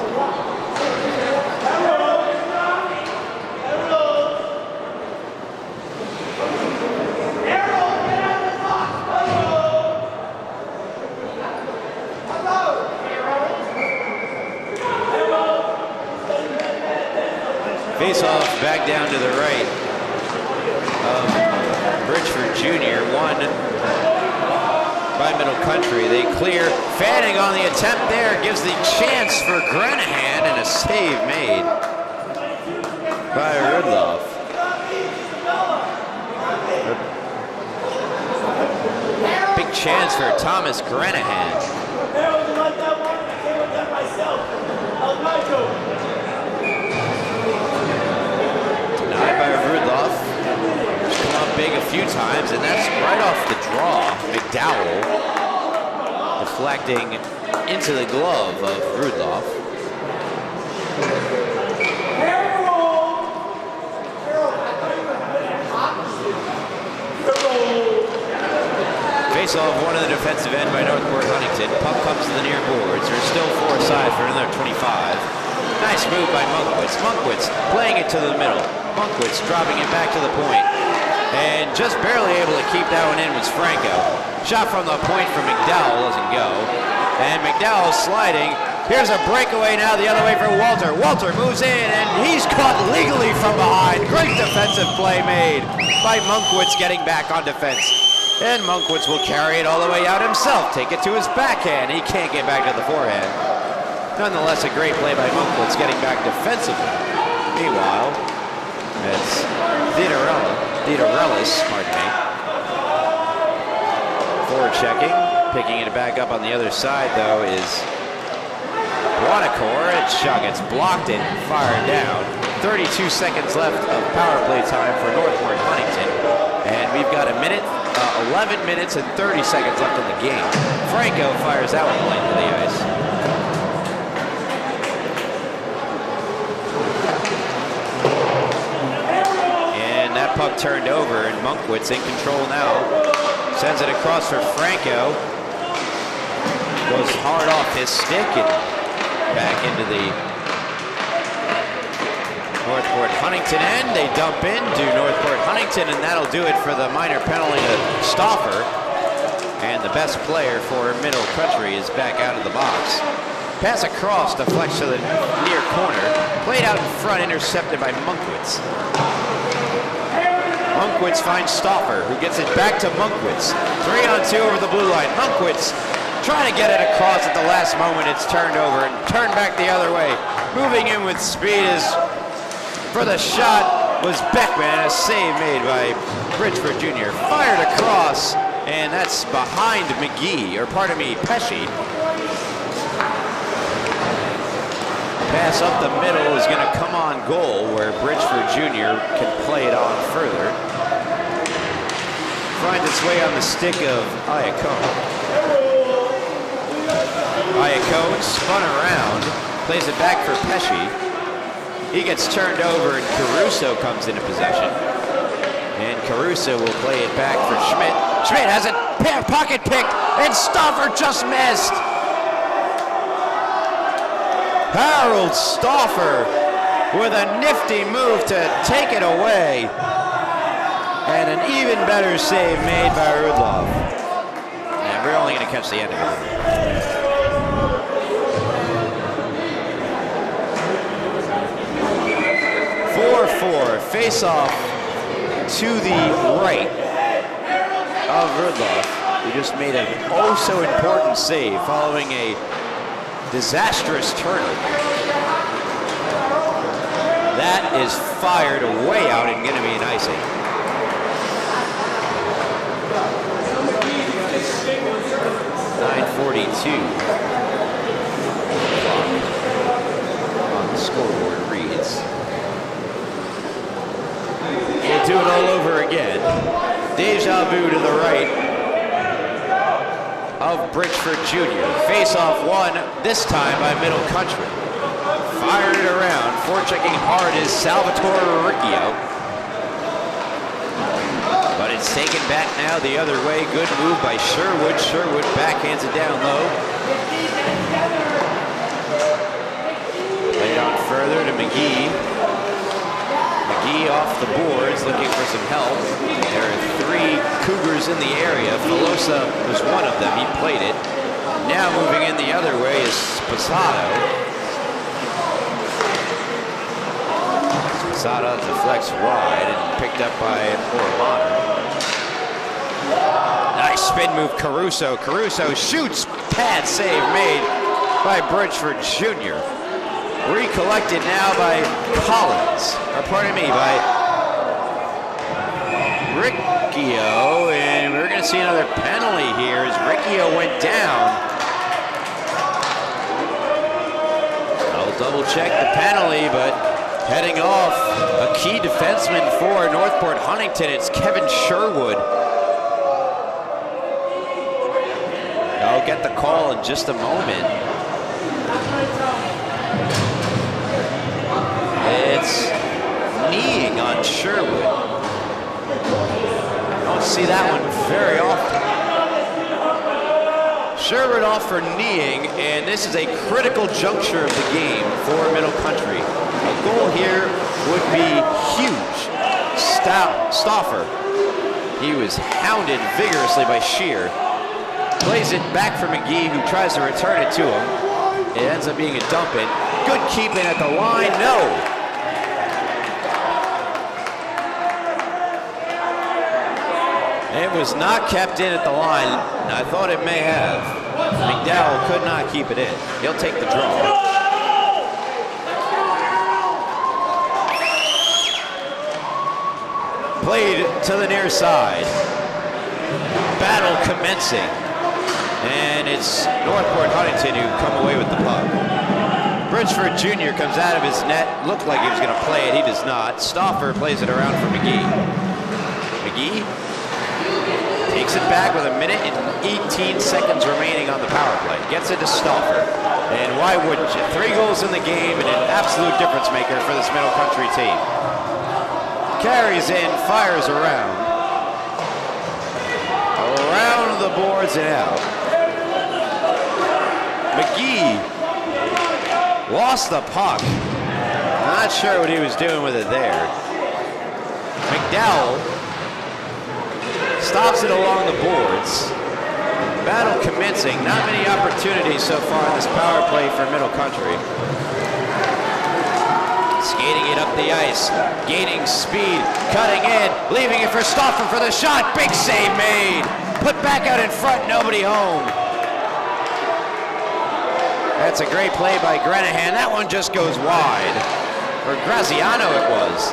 Face-off back down to the right of Bridgeford Jr. Won by Middle Country. They clear. Fanning on the attempt there gives the chance for Granahan, and a save made by Rudloff. Big chance for Thomas Granahan. By Rudloff, who's come up big a few times, and that's right off the draw. McDowell deflecting into the glove of Rudloff. Face-off, one of the defensive end by Northport Huntington. Puck comes to the near boards. There's still 4 aside for another 25. Nice move by Monkwitz. Monkwitz playing it to the middle. Monkwitz dropping it back to the point. And just barely able to keep that one in was Franco. Shot from the point from McDowell doesn't go. And McDowell sliding. Here's a breakaway now the other way for Walter. Walter moves in, and he's caught legally from behind. Great defensive play made by Monkwitz getting back on defense. And Monkwitz will carry it all the way out himself. Take it to his backhand. He can't get back to the forehand. Nonetheless, a great play by Monkwitz getting back defensively. Meanwhile, it's Theodorelis, pardon me. Forward checking, picking it back up on the other side, though, is Guanacore. Shot gets blocked and fired down. 32 seconds left of power play time for Northport Huntington. And we've got 11 minutes and 30 seconds left in the game. Franco fires that one length of the ice. And that puck turned over, and Monkwitz in control now. Sends it across for Franco. Goes hard off his stick and back into the Huntington end. They dump in to Northport Huntington, and that'll do it for the minor penalty to Stauffer. And the best player for Middle Country is back out of the box. Pass across, deflects to the near corner. Played out in front, intercepted by Munkwitz. Munkwitz finds Stauffer, who gets it back to Munkwitz. 3-on-2 over the blue line. Munkwitz trying to get it across at the last moment. It's turned over and turned back the other way. Moving in with speed is for the shot was Beckman. A save made by Bridgeford Jr. Fired across, and that's behind McGee, or pardon me, Pesci. Pass up the middle is going to come on goal, where Bridgeford Jr. can play it on further. Finds its way on the stick of Iacone. Iacone spun around, plays it back for Pesci. He gets turned over, and Caruso comes into possession. And Caruso will play it back for Schmidt. Schmidt has it pocket picked, and Stauffer just missed. Harold Stauffer with a nifty move to take it away. And an even better save made by Rudloff. And we're only going to catch the end of it. 4-4, face-off to the right of Rudloff, who just made an oh-so-important save following a disastrous turnover. That is fired way out and going to be an icing. .942 on the scoreboard reads. We'll do it all over again. Deja vu to the right of Bridgeford Jr. Face-off won, this time by Middle Country. Fired it around. Forechecking hard is Salvatore Riccio. But it's taken back now the other way. Good move by Sherwood. Sherwood backhands it down low. Played on further to McGee. McGee off the boards, looking for some help. There are 3 Cougars in the area. Filosa was one of them. He played it. Now moving in the other way is Spassato. Spassato deflects wide and picked up by Ormano. Nice spin move, Caruso. Caruso shoots. Pad save made by Bridgeford Jr. Recollected now by Collins, or pardon me, by Riccio, and we're going to see another penalty here as Riccio went down. I'll double check the penalty, but heading off, a key defenseman for Northport Huntington, it's Kevin Sherwood. I'll get the call in just a moment. It's kneeing on Sherwood. Don't see that one very often. Sherwood off for kneeing, and this is a critical juncture of the game for Middle Country. A goal here would be huge. Stauffer, he was hounded vigorously by Shear. Plays it back for McGee, who tries to return it to him. It ends up being a dump in. Good keeping at the line, no. It was not kept in at the line. I thought it may have. McDowell could not keep it in. He'll take the draw. Played to the near side. Battle commencing. And it's Northport Huntington who come away with the puck. Bridgeford Jr. comes out of his net. Looked like he was going to play it. He does not. Stauffer plays it around for McGee. McGee takes it back with 1 minute and 18 seconds remaining on the power play. Gets it to Stauffer. And why wouldn't you? 3 goals in the game and an absolute difference maker for this Middle Country team. Carries in, fires around. Around the boards and out. McGee lost the puck. Not sure what he was doing with it there. McDowell stops it along the boards. Battle commencing. Not many opportunities so far in this power play for Middle Country. Skating it up the ice, gaining speed, cutting in, leaving it for Stauffer for the shot. Big save made. Put back out in front, nobody home. That's a great play by Grenahan. That one just goes wide. For Graziano it was.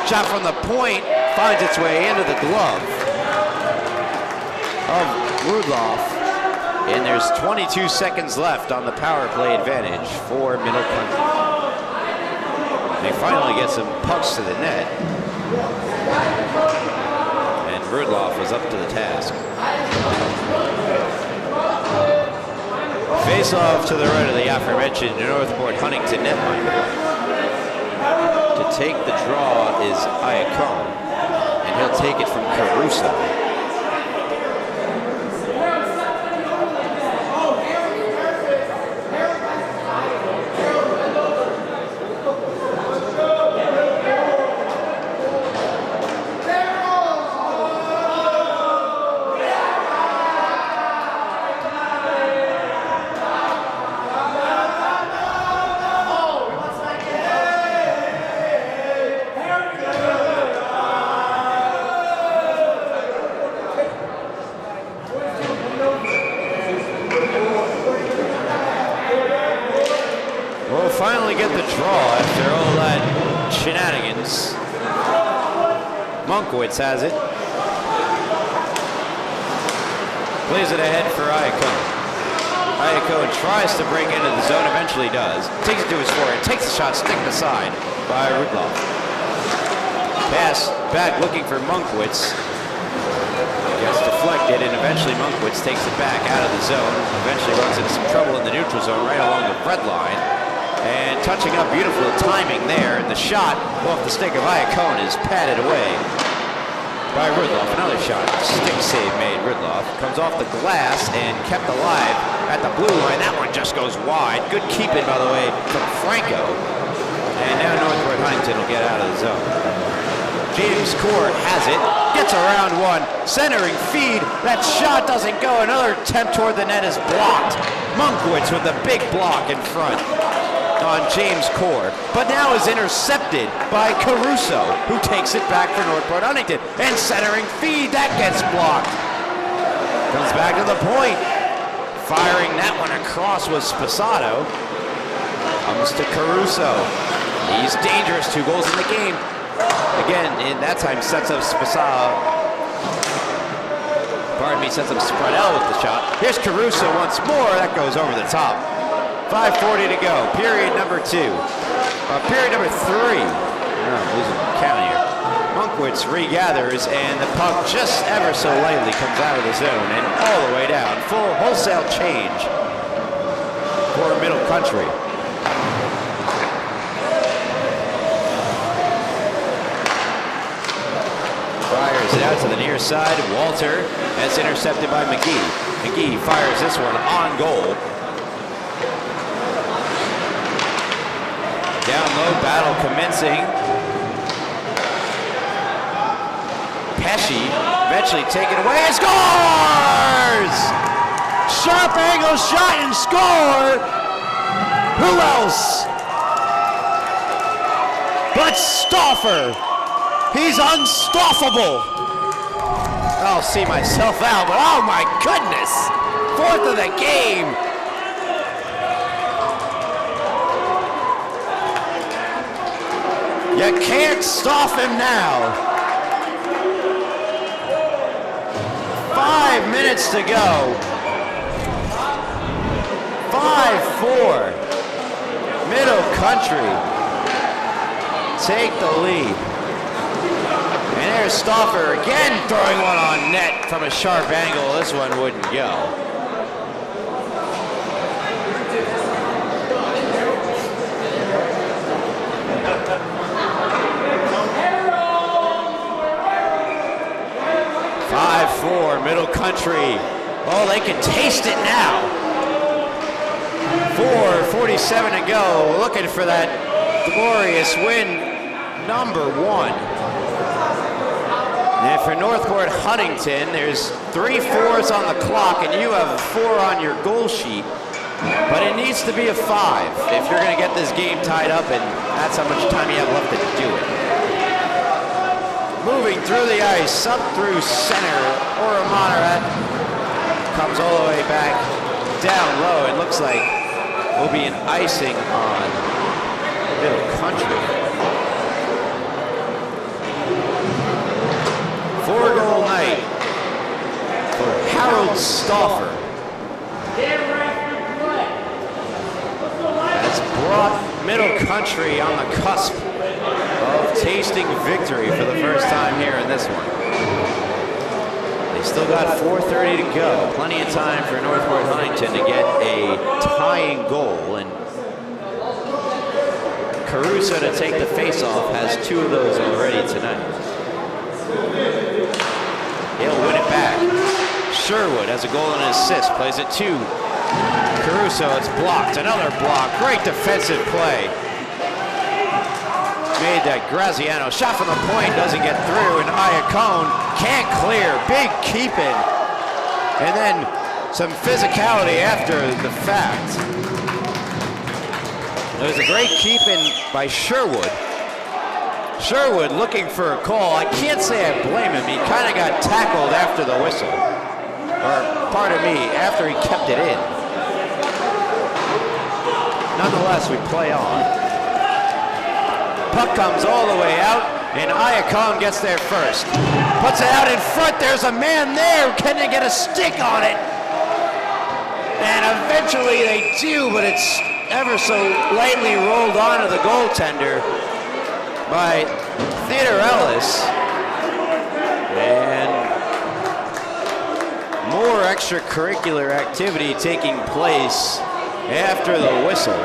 Shot from the point finds its way into the glove of Rudloff. And there's 22 seconds left on the power play advantage for Middle Country. They finally get some pucks to the net. And Rudloff was up to the task. Face-off to the right of the aforementioned Northport Huntington netminder. To take the draw is Iacone, and he'll take it from Caruso. Finally get the draw after all that shenanigans. Monkowitz has it. Plays it ahead for Iacone. Iacone tries to break into the zone, eventually does. Takes it to his forehand, takes the shot, sticked aside by Rudloff. Pass back looking for Monkowitz. Gets deflected, and eventually Monkowitz takes it back out of the zone. Eventually runs into some trouble in the neutral zone right along the red line. And touching up, beautiful timing there. And the shot off the stick of Iacone is patted away by Rudloff. Another shot, stick save made. Rudloff comes off the glass and kept alive at the blue line. That one just goes wide. Good keeping, by the way, from Franco. And now Northport Huntington will get out of the zone. James Court has it, gets around one, centering feed. That shot doesn't go. Another attempt toward the net is blocked. Monkowitz with a big block in front on James Core, but now is intercepted by Caruso, who takes it back for Northport Huntington. And centering feed, that gets blocked. Comes back to the point. Firing that one across was Sposato. Comes to Caruso. He's dangerous, 2 goals in the game. Again, in that time sets up Sposato. Pardon me, sets up Spradell with the shot. Here's Caruso once more, that goes over the top. 5:40 to go, period number 2. Period number 3. I'm losing count here. Monkowitz regathers, and the puck just ever so lightly comes out of the zone and all the way down. Full wholesale change for Middle Country. Fires it out to the near side. Walter, that's intercepted by McGee. McGee fires this one on goal. Down low, battle commencing. Pesci eventually taken away and scores! Sharp angle shot and score! Who else but Stauffer? He's unstoppable. I'll see myself out, but oh my goodness! 4th of the game. You can't stop him now. 5 minutes to go. 5-4. Middle Country take the lead. And there's Stauffer again throwing one on net from a sharp angle. This one wouldn't go. Middle Country. Oh, they can taste it now. 4:47 to go. Looking for that glorious win number 1. And for Northport Huntington, there's 3 4s on the clock, and you have a 4 on your goal sheet. But it needs to be a 5 if you're going to get this game tied up, and that's how much time you have left to do it. Moving through the ice, up through center, Ora Monterey comes all the way back down low. It looks like will be an icing on Middle Country. 4-goal night for Harold Stauffer. That's brought Middle Country on the cusp of tasting victory for the first time here in this one. They still got 4:30 to go. Plenty of time for Northport Huntington to get a tying goal, and Caruso to take the face-off has 2 of those already tonight. He'll win it back. Sherwood has a goal and an assist, plays it to Caruso. It's blocked, another block. Great defensive play. Made that Graziano shot from the point, doesn't get through, and Iacone can't clear. Big keep-in. And then some physicality after the fact. There was a great keep-in by Sherwood. Sherwood looking for a call. I can't say I blame him. He kind of got tackled after the whistle. Or, pardon me, after he kept it in. Nonetheless, we play on. Puck comes all the way out, and Iacone gets there first. Puts it out in front. There's a man there. Can they get a stick on it? And eventually they do, but it's ever so lightly rolled onto the goaltender by Theodore Ellis. And more extracurricular activity taking place after the whistle.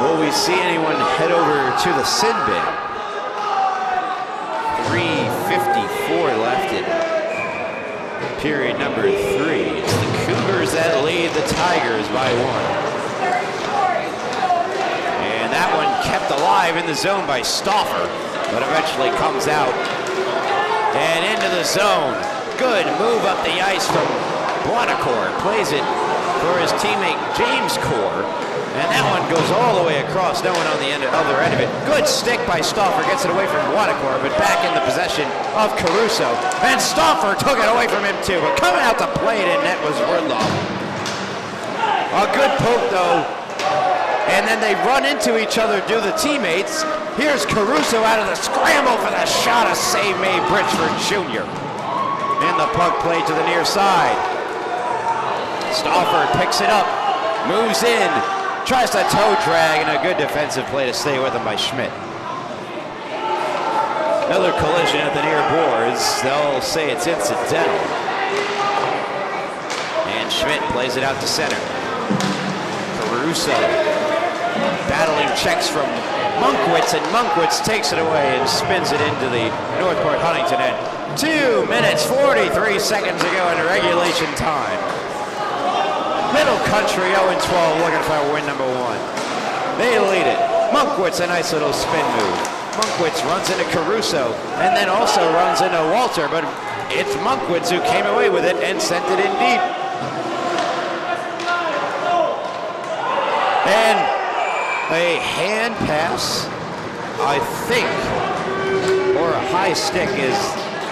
Will we see anyone head over to the sin bin? 3:54 left in period number 3. It's the Cougars that lead the Tigers by 1. And that one kept alive in the zone by Stauffer, but eventually comes out and into the zone. Good move up the ice from Bonacore. Plays it for his teammate James Core. And that one goes all the way across. No one on the other end of it. Good stick by Stauffer. Gets it away from Bonacore, but back in the possession of Caruso. And Stauffer took it away from him too. But coming out to play it in net was Woodlaw. A good poke though. And then they run into each other, do the teammates. Here's Caruso out of the scramble for the shot. A save made Bridgeford Jr. And the puck played to the near side. Stauffer picks it up, moves in, tries to toe drag, and a good defensive play to stay with him by Schmidt. Another collision at the near boards. They'll say it's incidental. And Schmidt plays it out to center. Caruso battling checks from Monkwitz, and Monkwitz takes it away and spins it into the Northport Huntington end. 2 minutes, 43 seconds to go in regulation time. Middle Country 0-12, looking for win number 1. They lead it. Monkwitz, a nice little spin move. Monkwitz runs into Caruso, and then also runs into Walter, but it's Monkwitz who came away with it and sent it in deep. And a hand pass, I think, or a high stick is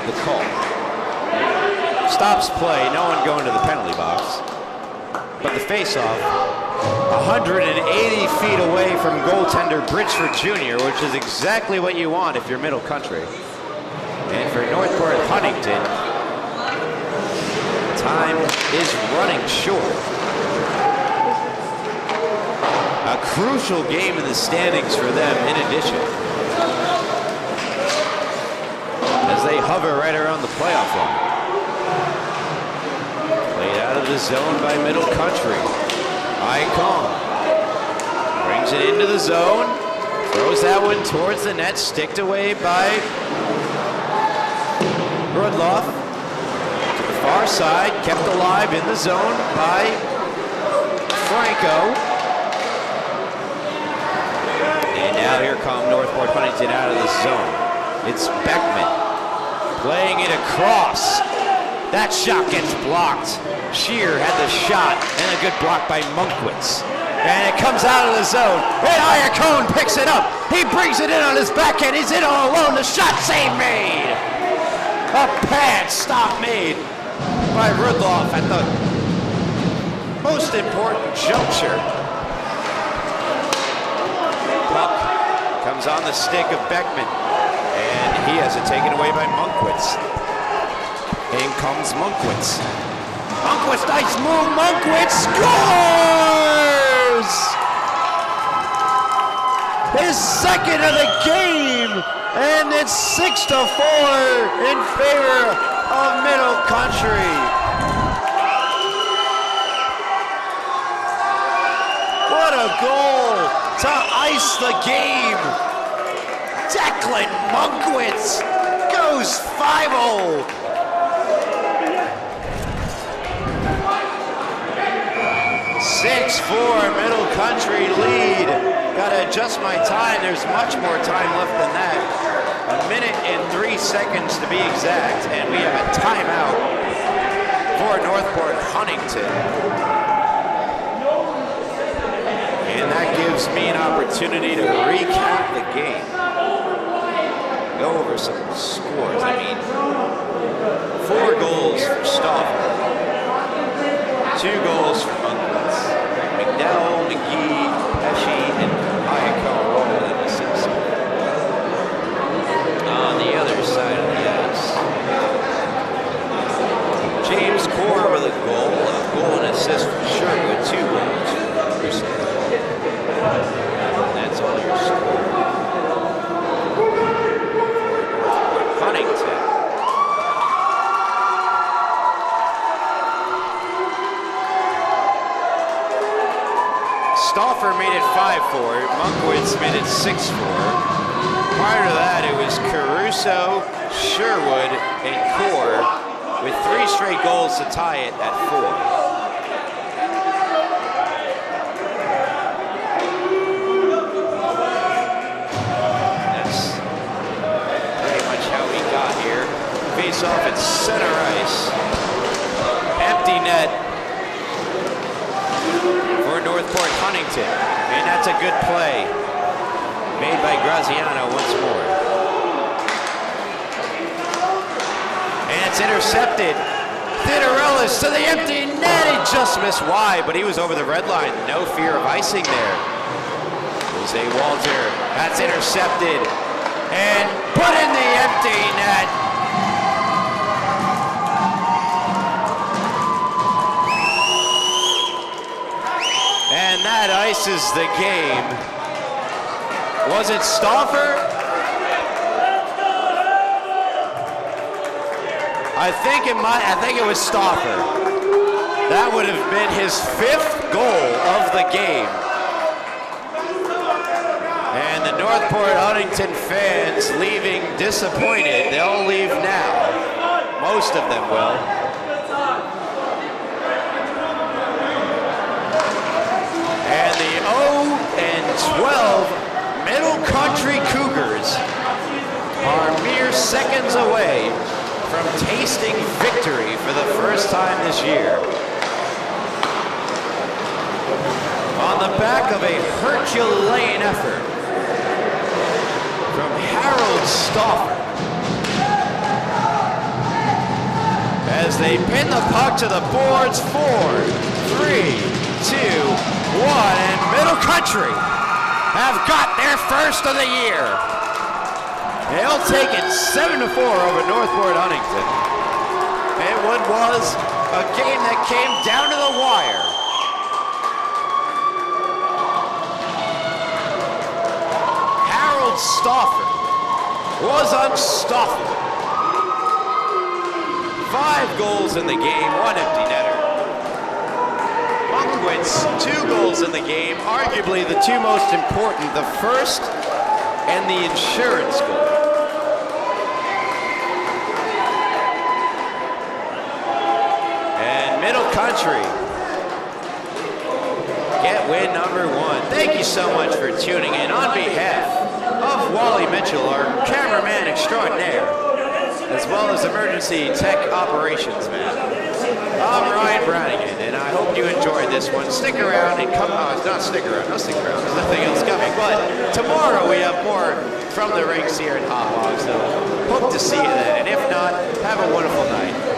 the call. Stops play, no one going to the penalty box. But the face-off, 180 feet away from goaltender Bridgeford Jr., which is exactly what you want if you're Middle Country. And for Northport Huntington, time is running short. A crucial game in the standings for them in addition, as they hover right around the playoff line. Played out of the zone by Middle Country. Iacone brings it into the zone, throws that one towards the net, sticked away by Rudloff. To the far side, kept alive in the zone by Franco. And now here come Northport Huntington out of the zone. It's Beckman playing it across. That shot gets blocked. Shear had the shot and a good block by Munkwitz. And it comes out of the zone. And Iacone picks it up. He brings it in on his backhand. He's in all alone. The shot save made. A pad stop made by Rudloff at the most important juncture. Puck comes on the stick of Beckman. And he has it taken away by Munkwitz. In comes Munkwitz. Munkwitz, nice move. Munkwitz scores! His second of the game, and it's 6-4 in favor of Middle Country. What a goal to ice the game. Declan Munkwitz goes 5-0. 6-4 Middle Country lead. Gotta adjust my time. There's much more time left than that. 1 minute and 3 seconds to be exact. And we have a timeout for Northport Huntington. And that gives me an opportunity to recap the game. Go over some scores. I mean, 4 goals for Stauffer. 2 goals for Munkwitz. McDowell, McGee, Pesci, and Iacone all in assists. On the other side of the ice, James Core with a goal and assist for Sherwood, 2 goals for Stauffer. That's all your score. Huntington. Stauffer made it 5-4. Munkwitz made it 6-4. Prior to that, it was Caruso, Sherwood, and Core with 3 straight goals to tie it at 4. That's pretty much how we got here. Face off at center ice. Empty net for Northport Huntington, and that's a good play made by Graziano once more. And it's intercepted. Theodorelis to the empty net. He just missed wide, but he was over the red line. No fear of icing there. Jose Walter, that's intercepted and put in the empty net. And that ices the game. Was it Stauffer? I think it was Stauffer. That would have been his 5th goal of the game. And the Northport Huntington fans leaving disappointed. They'll leave now. Most of them will. And the 0-12 Middle Country Cougars are mere seconds away from tasting victory for the first time this year. On the back of a Herculean effort from Harold Stauffer, as they pin the puck to the boards. 4, 3, 2, 1, and Middle Country have got their first of the year. They'll take it 7-4 over Northport Huntington. And what was a game that came down to the wire. Harold Stauffer was unstoppable. 5 goals in the game, 1 empty netter. Munkwitz, 2 goals in the game, arguably the 2 most important, the first and the insurance goal. And Middle Country get win number 1. Thank you so much for tuning in. On behalf of Wally Mitchell, our cameraman extraordinaire, as well as emergency tech operations man, I'm Ryan Brannigan, and I hope you enjoyed this one. Stick around and come on, not stick around, no stick around, there's nothing else coming, but tomorrow we have more from the rinks here at Hot Hog, so hope to see you then, and if not, have a wonderful night.